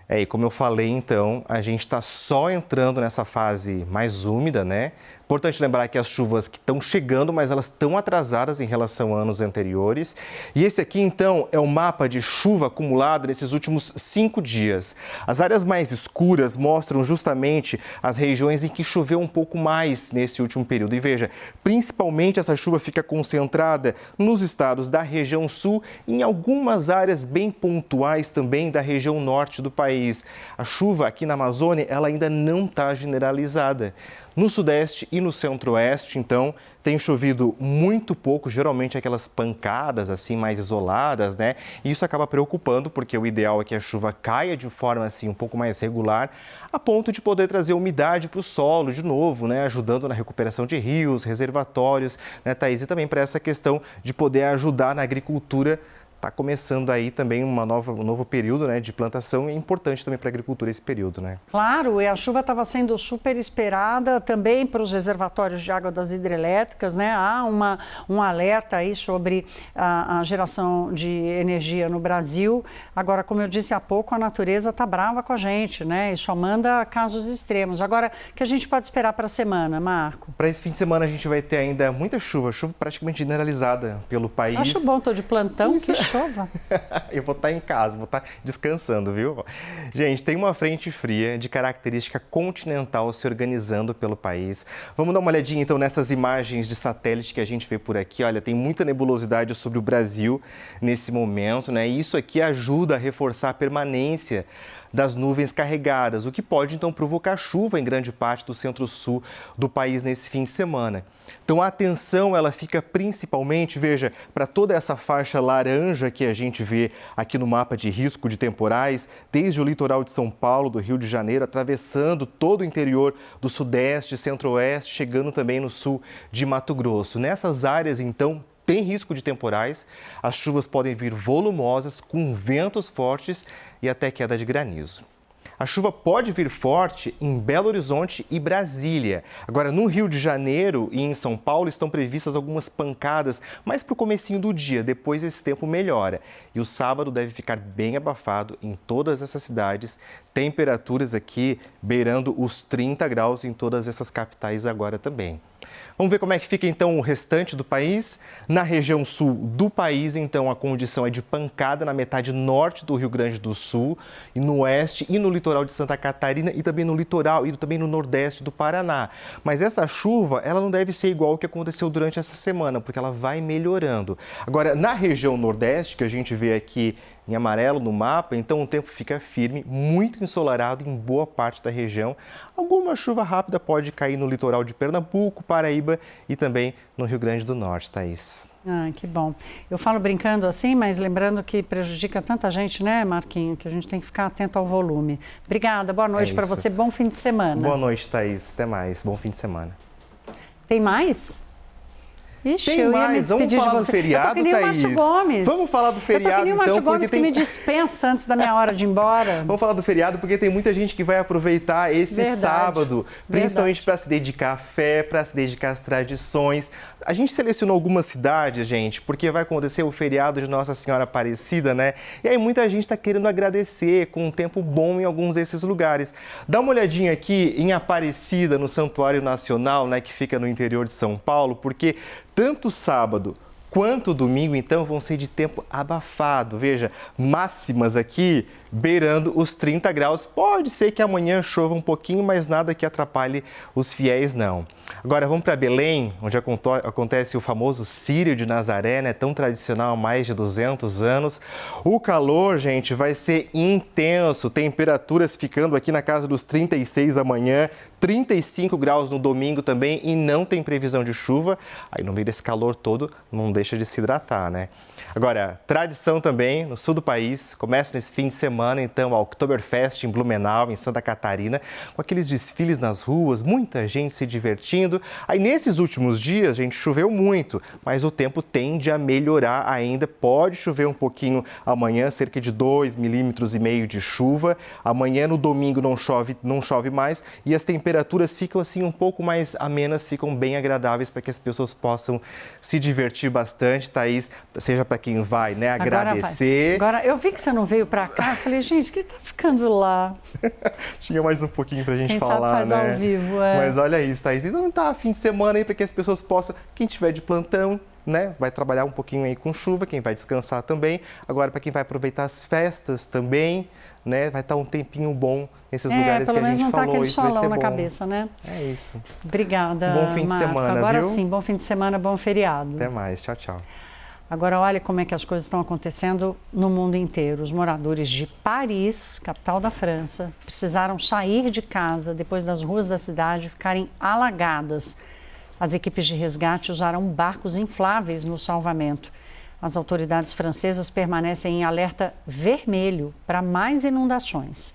E como eu falei, então, a gente está só entrando nessa fase mais úmida, né? Importante lembrar que as chuvas que estão chegando, mas elas estão atrasadas em relação a anos anteriores. E esse aqui, então, é o mapa de chuva acumulada nesses últimos 5 dias. As áreas mais escuras mostram justamente as regiões em que choveu um pouco mais nesse último período. E veja, principalmente essa chuva fica concentrada nos estados da região sul e em algumas áreas bem pontuais também da região norte do país. A chuva aqui na Amazônia, ela ainda não está generalizada. No sudeste e no centro-oeste, então, tem chovido muito pouco, geralmente aquelas pancadas assim mais isoladas, né? E isso acaba preocupando, porque o ideal é que a chuva caia de forma assim um pouco mais regular, a ponto de poder trazer umidade para o solo de novo, né? Ajudando na recuperação de rios, reservatórios, né, Thaís? E também para essa questão de poder ajudar na agricultura. Está começando aí também um novo período, né, de plantação, e é importante também para a agricultura esse período, né? Claro, e a chuva estava sendo super esperada também para os reservatórios de água das hidrelétricas, né? Há um alerta aí sobre a geração de energia no Brasil. Agora, como eu disse há pouco, a natureza está brava com a gente, né? E só manda casos extremos. Agora, o que a gente pode esperar para a semana, Marco? Para esse fim de semana a gente vai ter ainda muita chuva praticamente generalizada pelo país. Acho bom, estou de plantão, que chova. Eu vou estar em casa, vou estar descansando, viu? Gente, tem uma frente fria de característica continental se organizando pelo país. Vamos dar uma olhadinha então nessas imagens de satélite que a gente vê por aqui. Olha, tem muita nebulosidade sobre o Brasil nesse momento, né? E isso aqui ajuda a reforçar a permanência das nuvens carregadas, o que pode então provocar chuva em grande parte do centro-sul do país nesse fim de semana. Então a atenção ela fica principalmente, veja, para toda essa faixa laranja que a gente vê aqui no mapa de risco de temporais, desde o litoral de São Paulo, do Rio de Janeiro, atravessando todo o interior do sudeste, centro-oeste, chegando também no sul de Mato Grosso. Nessas áreas, então, tem risco de temporais, as chuvas podem vir volumosas, com ventos fortes e até queda de granizo. A chuva pode vir forte em Belo Horizonte e Brasília. Agora, no Rio de Janeiro e em São Paulo estão previstas algumas pancadas, mas para o comecinho do dia, depois esse tempo melhora. E o sábado deve ficar bem abafado em todas essas cidades, temperaturas aqui beirando os 30 graus em todas essas capitais agora também. Vamos ver como é que fica então o restante do país. Na região sul do país, então, a condição é de pancada na metade norte do Rio Grande do Sul, e no oeste e no litoral de Santa Catarina, e também no litoral e também no nordeste do Paraná. Mas essa chuva, ela não deve ser igual ao que aconteceu durante essa semana, porque ela vai melhorando. Agora, na região nordeste, que a gente vê aqui em amarelo no mapa, então o tempo fica firme, muito ensolarado em boa parte da região. Alguma chuva rápida pode cair no litoral de Pernambuco, Paraíba e também no Rio Grande do Norte, Thaís. Ah, que bom. Eu falo brincando assim, mas lembrando que prejudica tanta gente, né, Marquinho, que a gente tem que ficar atento ao volume. Obrigada, boa noite para você, bom fim de semana. Boa noite, Thaís. Até mais, bom fim de semana. Tem mais? Ixi, eu ia me despedir de você. Feriado, eu tô que nem o Márcio Gomes. Vamos falar do feriado, então. Eu tô que nem o Márcio Gomes, que me dispensa antes da minha hora de ir embora. Vamos falar do feriado, porque tem muita gente que vai aproveitar esse sábado, principalmente para se dedicar à fé, para se dedicar às tradições. A gente selecionou algumas cidades, gente, porque vai acontecer o feriado de Nossa Senhora Aparecida, né? E aí muita gente está querendo agradecer com um tempo bom em alguns desses lugares. Dá uma olhadinha aqui em Aparecida, no Santuário Nacional, né, que fica no interior de São Paulo, porque tanto sábado quanto domingo, então, vão ser de tempo abafado. Veja, máximas aqui beirando os 30 graus. Pode ser que amanhã chova um pouquinho, mas nada que atrapalhe os fiéis, não. Agora vamos para Belém, onde acontece o famoso Círio de Nazaré, né? Tão tradicional há mais de 200 anos. O calor, gente, vai ser intenso. Temperaturas ficando aqui na casa dos 36 amanhã, 35 graus no domingo também, e não tem previsão de chuva. Aí no meio desse calor todo, não deixa de se hidratar, né? Agora, tradição também no sul do país, começa nesse fim de semana, então, a Oktoberfest em Blumenau, em Santa Catarina, com aqueles desfiles nas ruas, muita gente se divertindo. Aí, nesses últimos dias, gente, choveu muito, mas o tempo tende a melhorar ainda. Pode chover um pouquinho amanhã, cerca de 2,5 milímetros de chuva. Amanhã, no domingo, não chove mais, e as temperaturas ficam assim um pouco mais amenas, ficam bem agradáveis para que as pessoas possam se divertir bastante, Thaís, seja para quem vai, né, agradecer. Agora, eu vi que você não veio para cá, eu falei, gente, que tá ficando lá? Tinha mais um pouquinho pra gente quem falar, sabe faz né? ao vivo, Mas olha isso, Thaís, então tá fim de semana aí para que as pessoas possam, quem tiver de plantão, né, vai trabalhar um pouquinho aí com chuva, quem vai descansar também. Agora, para quem vai aproveitar as festas também, né, vai estar um tempinho bom nesses lugares que a gente falou. Pelo menos não tá aquele solão na cabeça, né? É isso. Obrigada, bom fim de semana, agora viu? Sim, bom fim de semana, bom feriado. Até mais, tchau, tchau. Agora, olha como é que as coisas estão acontecendo no mundo inteiro. Os moradores de Paris, capital da França, precisaram sair de casa depois das ruas da cidade ficarem alagadas. As equipes de resgate usaram barcos infláveis no salvamento. As autoridades francesas permanecem em alerta vermelho para mais inundações.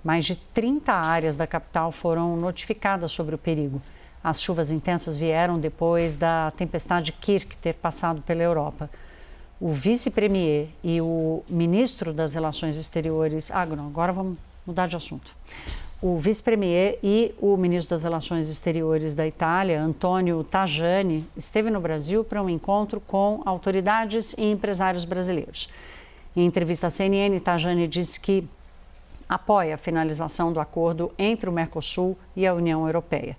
Mais de 30 áreas da capital foram notificadas sobre o perigo. As chuvas intensas vieram depois da tempestade Kirk ter passado pela Europa. O vice-premier e o ministro das Relações Exteriores... não, agora vamos mudar de assunto. O vice-premier e o ministro das Relações Exteriores da Itália, Antonio Tajani, esteve no Brasil para um encontro com autoridades e empresários brasileiros. Em entrevista à CNN, Tajani disse que apoia a finalização do acordo entre o Mercosul e a União Europeia.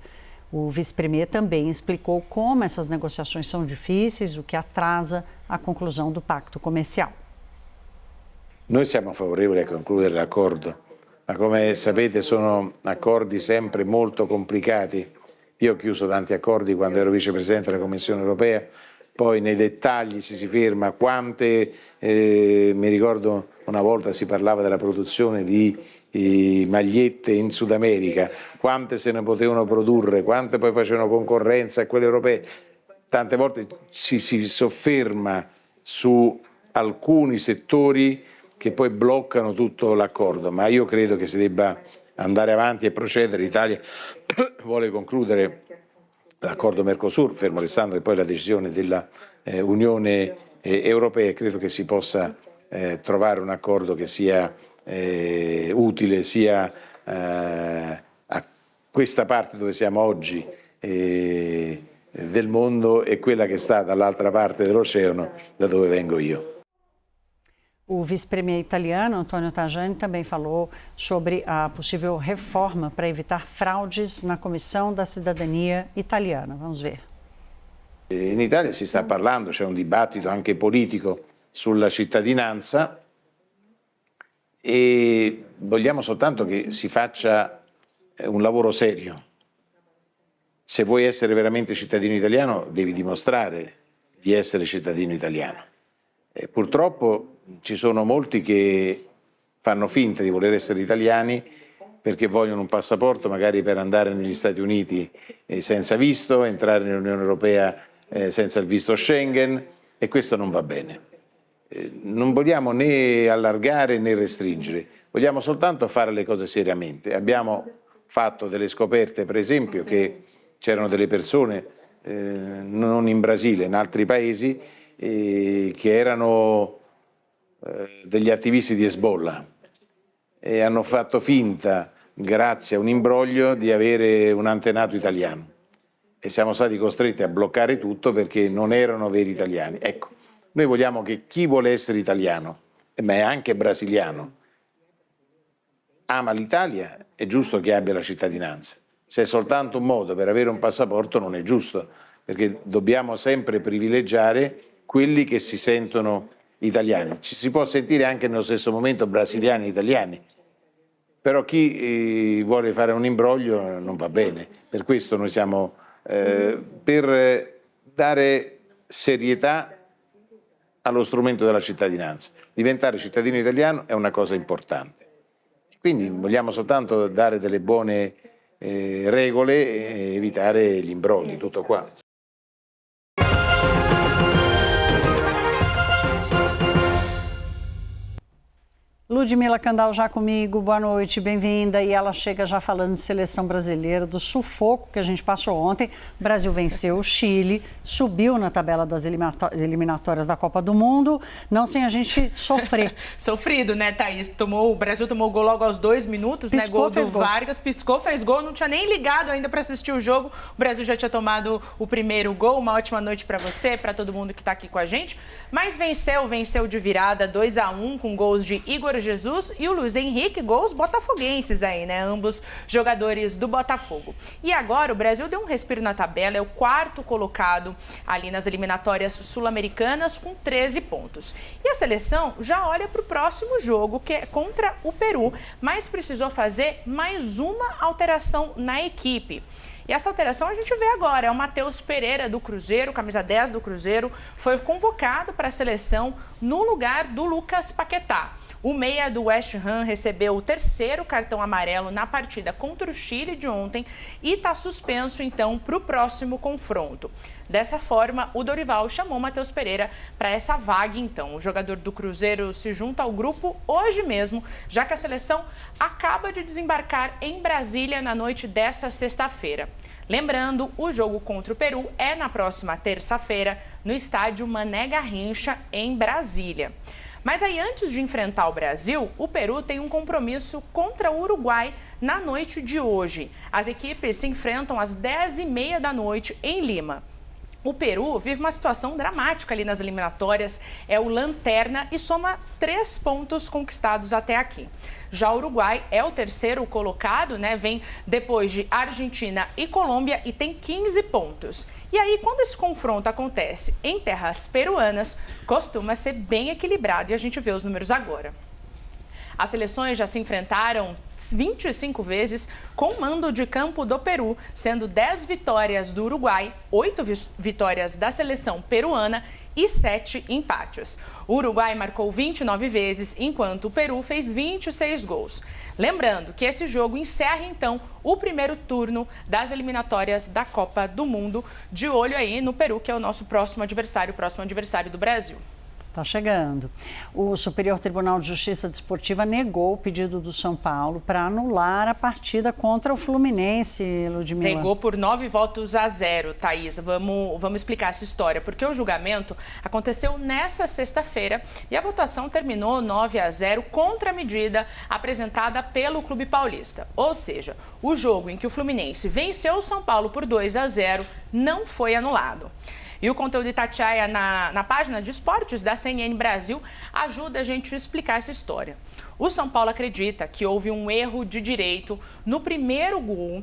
O vice-premier também explicou como essas negociações são difíceis, o que atrasa a conclusão do pacto comercial. Noi siamo favorevoli a concludere l'accordo, ma come sapete sono accordi sempre molto complicati. Io ho chiuso tanti accordi quando ero vicepresidente della Commissione Europea, poi nei dettagli ci si ferma. Mi ricordo una volta si parlava della produzione di magliette in Sud America, quante se ne potevano produrre, quante poi facevano concorrenza a quelle europee. Tante volte ci si sofferma su alcuni settori che poi bloccano tutto l'accordo, ma io credo che si debba andare avanti e procedere. L'Italia vuole concludere l'accordo Mercosur, fermo restando che poi la decisione della Unione Europea, credo che si possa trovare un accordo che sia utile sia a questa parte dove siamo oggi del mondo e quella che sta dall'altra parte dell'oceano, da dove vengo io. O vice-premier italiano, Antonio Tajani, também falou sobre a possível reforma para evitar fraudes na Comissão da Cidadania italiana. Vamos ver. In Italia si sta parlando, c'è un dibattito anche politico sulla cittadinanza e vogliamo soltanto che si faccia un lavoro serio. Se vuoi essere veramente cittadino italiano, devi dimostrare di essere cittadino italiano. Purtroppo ci sono molti che fanno finta di voler essere italiani perché vogliono un passaporto magari per andare negli Stati Uniti senza visto, entrare nell'Unione Europea senza il visto Schengen, e questo non va bene. Non vogliamo né allargare né restringere, vogliamo soltanto fare le cose seriamente. Abbiamo fatto delle scoperte, per esempio, che c'erano delle persone, non in Brasile, in altri paesi, che erano degli attivisti di Hezbollah e hanno fatto finta, grazie a un imbroglio, di avere un antenato italiano e siamo stati costretti a bloccare tutto perché non erano veri italiani. Ecco, noi vogliamo che chi vuole essere italiano, ma è anche brasiliano, ama l'Italia, è giusto che abbia la cittadinanza. Se è soltanto un modo per avere un passaporto non è giusto, perché dobbiamo sempre privilegiare quelli che si sentono italiani. Ci si può sentire anche nello stesso momento brasiliani e italiani, però chi vuole fare un imbroglio non va bene. Per questo noi siamo per dare serietà allo strumento della cittadinanza. Diventare cittadino italiano è una cosa importante. Quindi vogliamo soltanto dare delle buone regole e evitare gli imbrogli, tutto qua. Ludmila Candal já comigo, boa noite, bem-vinda. E ela chega já falando de seleção brasileira, do sufoco que a gente passou ontem. O Brasil venceu o Chile, subiu na tabela das eliminatórias da Copa do Mundo, não sem a gente sofrer. Sofrido, né, Thaís? O Brasil tomou o gol logo aos 2 minutos, piscou, né? Gol do Vargas, piscou, fez gol, não tinha nem ligado ainda para assistir o jogo. O Brasil já tinha tomado o primeiro gol. Uma ótima noite para você, para todo mundo que está aqui com a gente. Mas venceu de virada 2-1 com gols de Igor Jesus e o Luiz Henrique, gols botafoguenses aí, né? Ambos jogadores do Botafogo. E agora o Brasil deu um respiro na tabela, é o 4º colocado ali nas eliminatórias sul-americanas com 13 pontos. E a seleção já olha para o próximo jogo, que é contra o Peru, mas precisou fazer mais uma alteração na equipe. E essa alteração a gente vê agora, é o Matheus Pereira do Cruzeiro, camisa 10 do Cruzeiro, foi convocado para a seleção no lugar do Lucas Paquetá. O meia do West Ham recebeu o 3º cartão amarelo na partida contra o Chile de ontem e está suspenso, então, para o próximo confronto. Dessa forma, o Dorival chamou Matheus Pereira para essa vaga, então. O jogador do Cruzeiro se junta ao grupo hoje mesmo, já que a seleção acaba de desembarcar em Brasília na noite dessa sexta-feira. Lembrando, o jogo contra o Peru é na próxima terça-feira, no estádio Mané Garrincha, em Brasília. Mas aí, antes de enfrentar o Brasil, o Peru tem um compromisso contra o Uruguai na noite de hoje. As equipes se enfrentam às 10h30 da noite em Lima. O Peru vive uma situação dramática ali nas eliminatórias, é o lanterna e soma 3 pontos conquistados até aqui. Já o Uruguai é o 3º colocado, né? Vem depois de Argentina e Colômbia e tem 15 pontos. E aí, quando esse confronto acontece em terras peruanas, costuma ser bem equilibrado e a gente vê os números agora. As seleções já se enfrentaram 25 vezes com o mando de campo do Peru, sendo 10 vitórias do Uruguai, 8 vitórias da seleção peruana e 7 empates. O Uruguai marcou 29 vezes, enquanto o Peru fez 26 gols. Lembrando que esse jogo encerra, então, o primeiro turno das eliminatórias da Copa do Mundo. De olho aí no Peru, que é o nosso próximo adversário do Brasil. Está chegando. O Superior Tribunal de Justiça Desportiva negou o pedido do São Paulo para anular a partida contra o Fluminense, Ludmila. Negou por 9-0, Thaís. Vamos explicar essa história, porque o julgamento aconteceu nessa sexta-feira e a votação terminou 9-0 contra a medida apresentada pelo Clube Paulista. Ou seja, o jogo em que o Fluminense venceu o São Paulo por 2-0 não foi anulado. E o conteúdo de Itatiaia na página de esportes da CNN Brasil ajuda a gente a explicar essa história. O São Paulo acredita que houve um erro de direito no primeiro gol,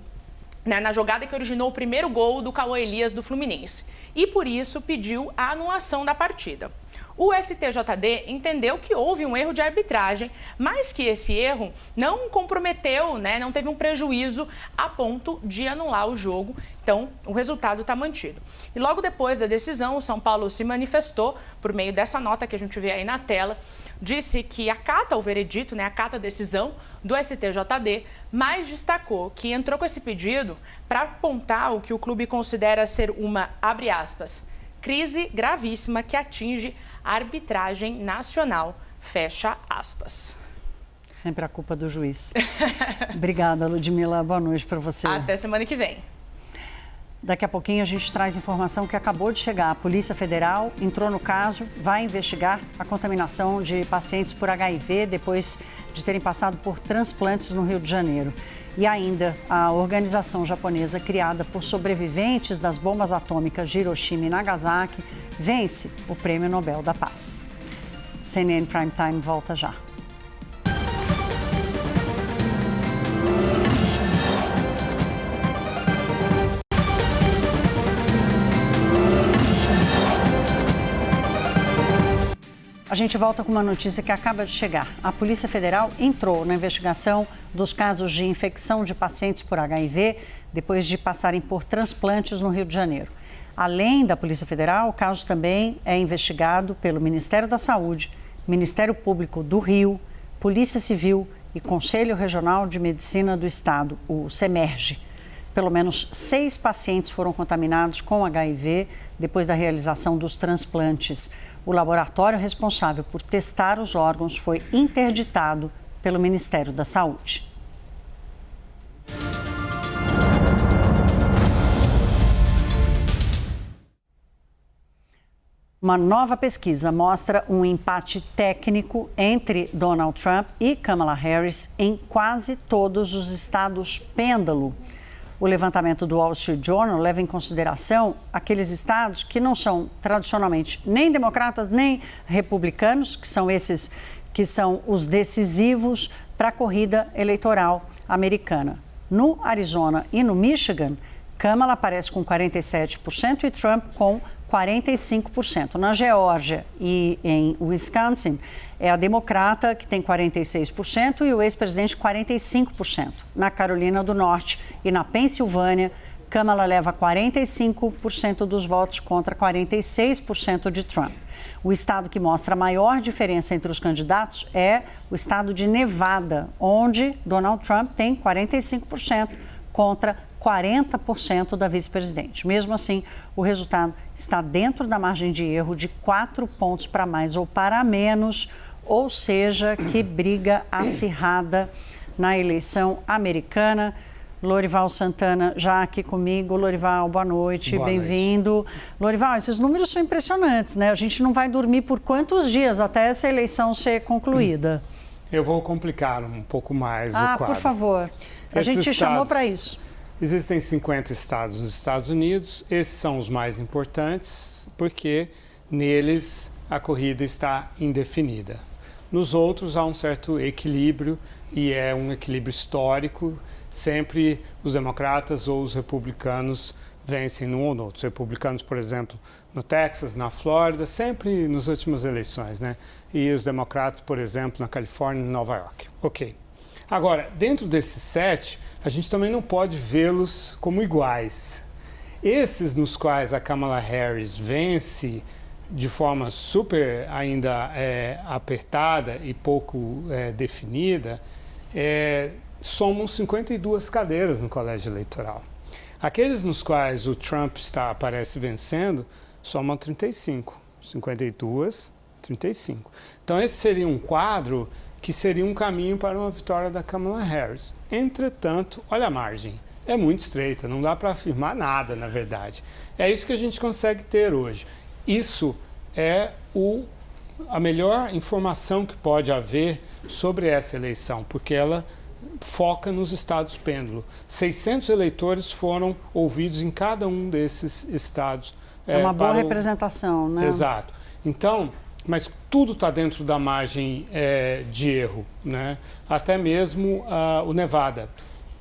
né, na jogada que originou o primeiro gol do Cauã Elias do Fluminense. E por isso pediu a anulação da partida. O STJD entendeu que houve um erro de arbitragem, mas que esse erro não comprometeu, né, não teve um prejuízo a ponto de anular o jogo. Então, o resultado está mantido. E logo depois da decisão, o São Paulo se manifestou por meio dessa nota que a gente vê aí na tela, disse que acata o veredito, né, acata a decisão do STJD, mas destacou que entrou com esse pedido para apontar o que o clube considera ser uma, abre aspas, crise gravíssima que atinge a arbitragem nacional, fecha aspas. Sempre a culpa do juiz. Obrigada, Ludmila. Boa noite para você. Até semana que vem. Daqui a pouquinho a gente traz informação que acabou de chegar. A Polícia Federal entrou no caso, vai investigar a contaminação de pacientes por HIV depois de terem passado por transplantes no Rio de Janeiro. E ainda, a organização japonesa criada por sobreviventes das bombas atômicas de Hiroshima e Nagasaki vence o Prêmio Nobel da Paz. CNN Prime Time volta já. A gente volta com uma notícia que acaba de chegar. A Polícia Federal entrou na investigação dos casos de infecção de pacientes por HIV depois de passarem por transplantes no Rio de Janeiro. Além da Polícia Federal, o caso também é investigado pelo Ministério da Saúde, Ministério Público do Rio, Polícia Civil e Conselho Regional de Medicina do Estado, o CEMERGE. Pelo menos 6 pacientes foram contaminados com HIV depois da realização dos transplantes. O laboratório responsável por testar os órgãos foi interditado pelo Ministério da Saúde. Uma nova pesquisa mostra um empate técnico entre Donald Trump e Kamala Harris em quase todos os estados pêndulo. O levantamento do Wall Street Journal leva em consideração aqueles estados que não são tradicionalmente nem democratas nem republicanos, que são esses que são os decisivos para a corrida eleitoral americana. No Arizona e no Michigan, Kamala aparece com 47% e Trump com 45%. Na Geórgia e em Wisconsin, é a democrata que tem 46% e o ex-presidente 45%. Na Carolina do Norte e na Pensilvânia, Kamala leva 45% dos votos contra 46% de Trump. O estado que mostra a maior diferença entre os candidatos é o estado de Nevada, onde Donald Trump tem 45% contra 40% da vice-presidente. Mesmo assim, o resultado está dentro da margem de erro de 4 pontos para mais ou para menos, ou seja, que briga acirrada na eleição americana. Lorival Santana já aqui comigo. Lorival, boa noite, bem-vindo. Lorival, esses números são impressionantes, né? A gente não vai dormir por quantos dias até essa eleição ser concluída? Eu vou complicar um pouco mais o quadro. Por favor. A gente te chamou para isso. Existem 50 estados nos Estados Unidos. Esses são os mais importantes porque neles a corrida está indefinida. Nos outros há um certo equilíbrio e é um equilíbrio histórico. Sempre os democratas ou os republicanos vencem num ou no outro. Os republicanos, por exemplo, no Texas, na Flórida, sempre nas últimas eleições, né? E os democratas, por exemplo, na Califórnia e Nova York. Ok. Agora, dentro desses 7, a gente também não pode vê-los como iguais. Esses nos quais a Kamala Harris vence de forma super ainda apertada e pouco definida, somam 52 cadeiras no colégio eleitoral. Aqueles nos quais o Trump aparece vencendo, somam 35. 52 35. Então, esse seria um quadro que seria um caminho para uma vitória da Kamala Harris. Entretanto, olha a margem, é muito estreita, não dá para afirmar nada, na verdade. É isso que a gente consegue ter hoje. Isso é a melhor informação que pode haver sobre essa eleição, porque ela foca nos estados pêndulo. 600 eleitores foram ouvidos em cada um desses estados. É uma boa representação, né? Exato. Então, mas tudo está dentro da margem de erro, né? Até mesmo o Nevada,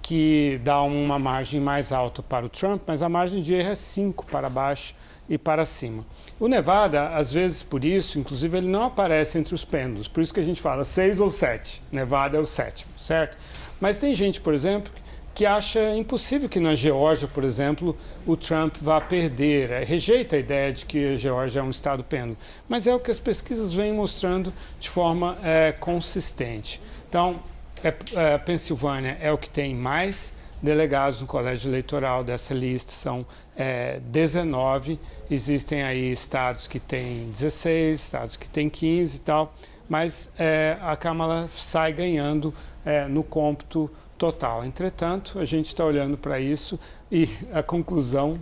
que dá uma margem mais alta para o Trump, mas a margem de erro é 5 para baixo e para cima. O Nevada, às vezes por isso, inclusive, ele não aparece entre os pêndulos, por isso que a gente fala 6 ou 7. Nevada é o 7º, certo? Mas tem gente, por exemplo, que acha impossível que na Geórgia, por exemplo, o Trump vá perder, rejeita a ideia de que a Geórgia é um estado pêndulo, mas é o que as pesquisas vêm mostrando de forma consistente. Então, a Pensilvânia é o que tem mais delegados no colégio eleitoral dessa lista, são 19, existem aí estados que têm 16, estados que têm 15 e tal, mas a Kamala sai ganhando no cômputo total. Entretanto, a gente está olhando para isso e a conclusão,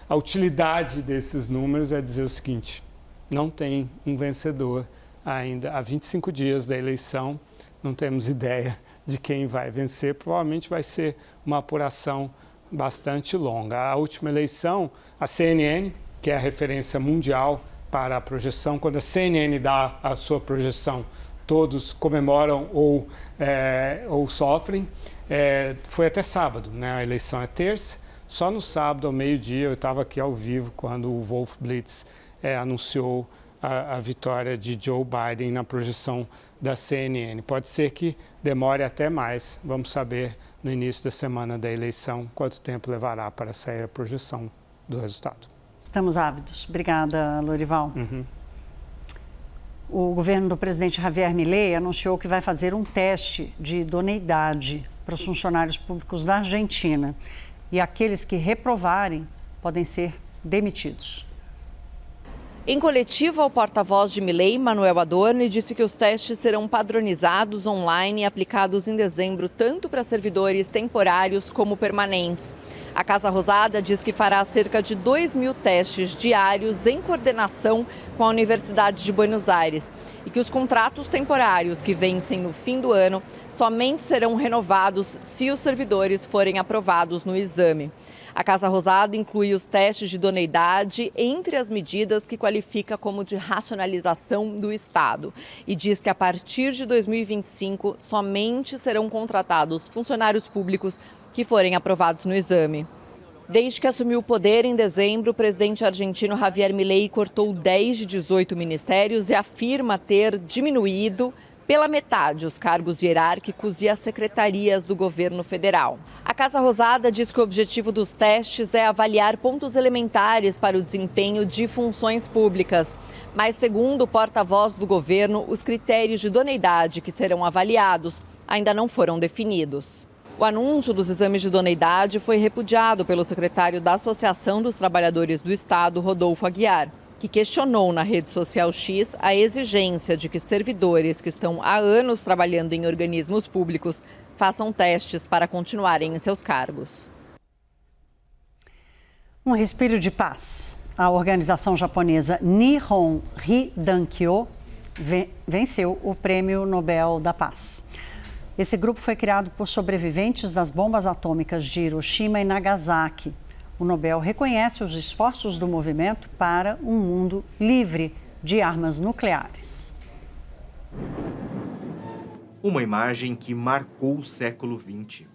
a utilidade desses números é dizer o seguinte: não tem um vencedor ainda. Há 25 dias da eleição, não temos ideia de quem vai vencer. Provavelmente vai ser uma apuração bastante longa. A última eleição, a CNN, que é a referência mundial para a projeção, quando a CNN dá a sua projeção, todos comemoram ou sofrem. Foi até sábado, né? A eleição é terça. Só no sábado, ao meio-dia, eu estava aqui ao vivo quando o Wolf Blitz anunciou a vitória de Joe Biden na projeção da CNN. Pode ser que demore até mais. Vamos saber no início da semana da eleição quanto tempo levará para sair a projeção do resultado. Estamos ávidos. Obrigada, Lorival. Uhum. O governo do presidente Javier Milei anunciou que vai fazer um teste de idoneidade para os funcionários públicos da Argentina. E aqueles que reprovarem podem ser demitidos. Em coletiva, o porta-voz de Milei, Manuel Adorni, disse que os testes serão padronizados online e aplicados em dezembro tanto para servidores temporários como permanentes. A Casa Rosada diz que fará cerca de 2.000 testes diários em coordenação com a Universidade de Buenos Aires e que os contratos temporários que vencem no fim do ano somente serão renovados se os servidores forem aprovados no exame. A Casa Rosada inclui os testes de idoneidade entre as medidas que qualifica como de racionalização do Estado e diz que a partir de 2025 somente serão contratados funcionários públicos que forem aprovados no exame. Desde que assumiu o poder em dezembro, o presidente argentino Javier Milei cortou 10 de 18 ministérios e afirma ter diminuído pela metade os cargos hierárquicos e as secretarias do governo federal. A Casa Rosada diz que o objetivo dos testes é avaliar pontos elementares para o desempenho de funções públicas. Mas, segundo o porta-voz do governo, os critérios de idoneidade que serão avaliados ainda não foram definidos. O anúncio dos exames de idoneidade foi repudiado pelo secretário da Associação dos Trabalhadores do Estado, Rodolfo Aguiar, que questionou na rede social X a exigência de que servidores que estão há anos trabalhando em organismos públicos façam testes para continuarem em seus cargos. Um respiro de paz. A organização japonesa Nihon Hidankyo venceu o Prêmio Nobel da Paz. Esse grupo foi criado por sobreviventes das bombas atômicas de Hiroshima e Nagasaki. O Nobel reconhece os esforços do movimento para um mundo livre de armas nucleares. Uma imagem que marcou o século XX.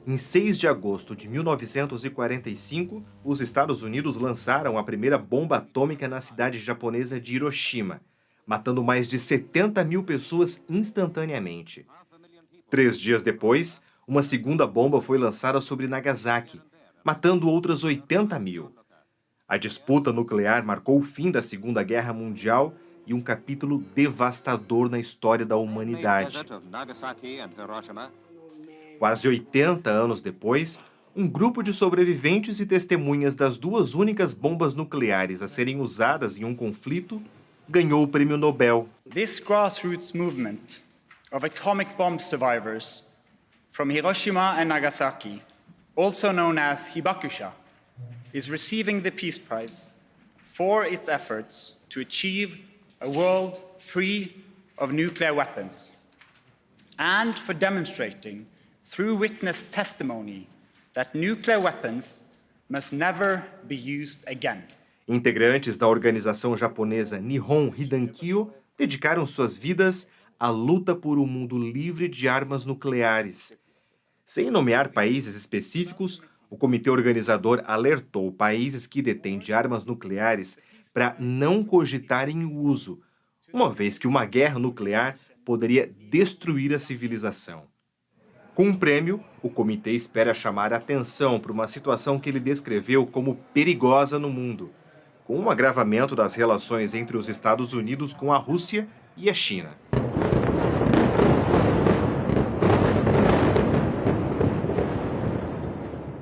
Em 6 de agosto de 1945, os Estados Unidos lançaram a primeira bomba atômica na cidade japonesa de Hiroshima, matando mais de 70 mil pessoas instantaneamente. 3 dias depois, uma segunda bomba foi lançada sobre Nagasaki, matando outras 80 mil. A disputa nuclear marcou o fim da Segunda Guerra Mundial e um capítulo devastador na história da humanidade. Quase 80 anos depois, um grupo de sobreviventes e testemunhas das duas únicas bombas nucleares a serem usadas em um conflito ganhou o Prêmio Nobel. This grassroots movement of atomic bomb survivors from Hiroshima and Nagasaki, also known as Hibakusha, is receiving the Peace Prize for its efforts to achieve a world free of nuclear weapons, and for demonstrating through witness testimony that nuclear weapons must never be used again. Integrantes da organização japonesa Nihon Hidankyo dedicaram suas vidas à luta por um mundo livre de armas nucleares. Sem nomear países específicos, o comitê organizador alertou países que detêm de armas nucleares para não cogitarem o uso, uma vez que uma guerra nuclear poderia destruir a civilização. Com o prêmio, o comitê espera chamar a atenção para uma situação que ele descreveu como perigosa no mundo, com o agravamento das relações entre os Estados Unidos com a Rússia e a China.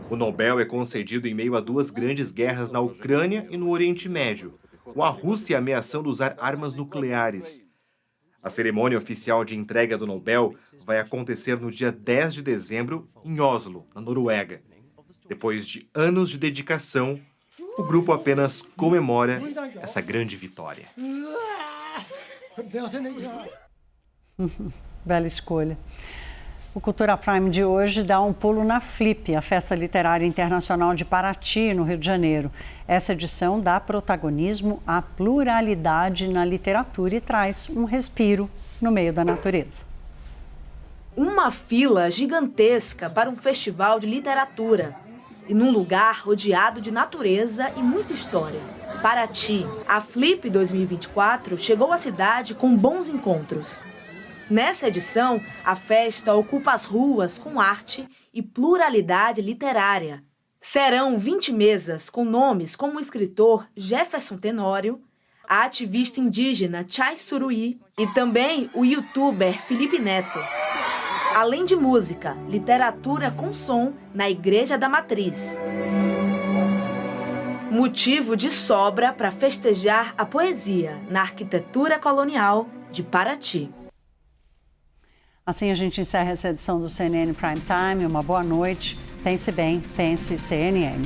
O Nobel é concedido em meio a duas grandes guerras na Ucrânia e no Oriente Médio, com a Rússia ameaçando usar armas nucleares. A cerimônia oficial de entrega do Nobel vai acontecer no dia 10 de dezembro, em Oslo, na Noruega. Depois de anos de dedicação, o grupo apenas comemora essa grande vitória. Bela escolha. O Cultura Prime de hoje dá um pulo na Flip, a Festa Literária Internacional de Paraty, no Rio de Janeiro. Essa edição dá protagonismo à pluralidade na literatura e traz um respiro no meio da natureza. Uma fila gigantesca para um festival de literatura e num lugar rodeado de natureza e muita história. Paraty, a Flip 2024 chegou à cidade com bons encontros. Nessa edição, a festa ocupa as ruas com arte e pluralidade literária. Serão 20 mesas com nomes como o escritor Jefferson Tenório, a ativista indígena Chai Suruí e também o youtuber Felipe Neto. Além de música, literatura com som na Igreja da Matriz. Motivo de sobra para festejar a poesia na arquitetura colonial de Paraty. Assim a gente encerra essa edição do CNN Prime Time. Uma boa noite. Pense bem, pense CNN.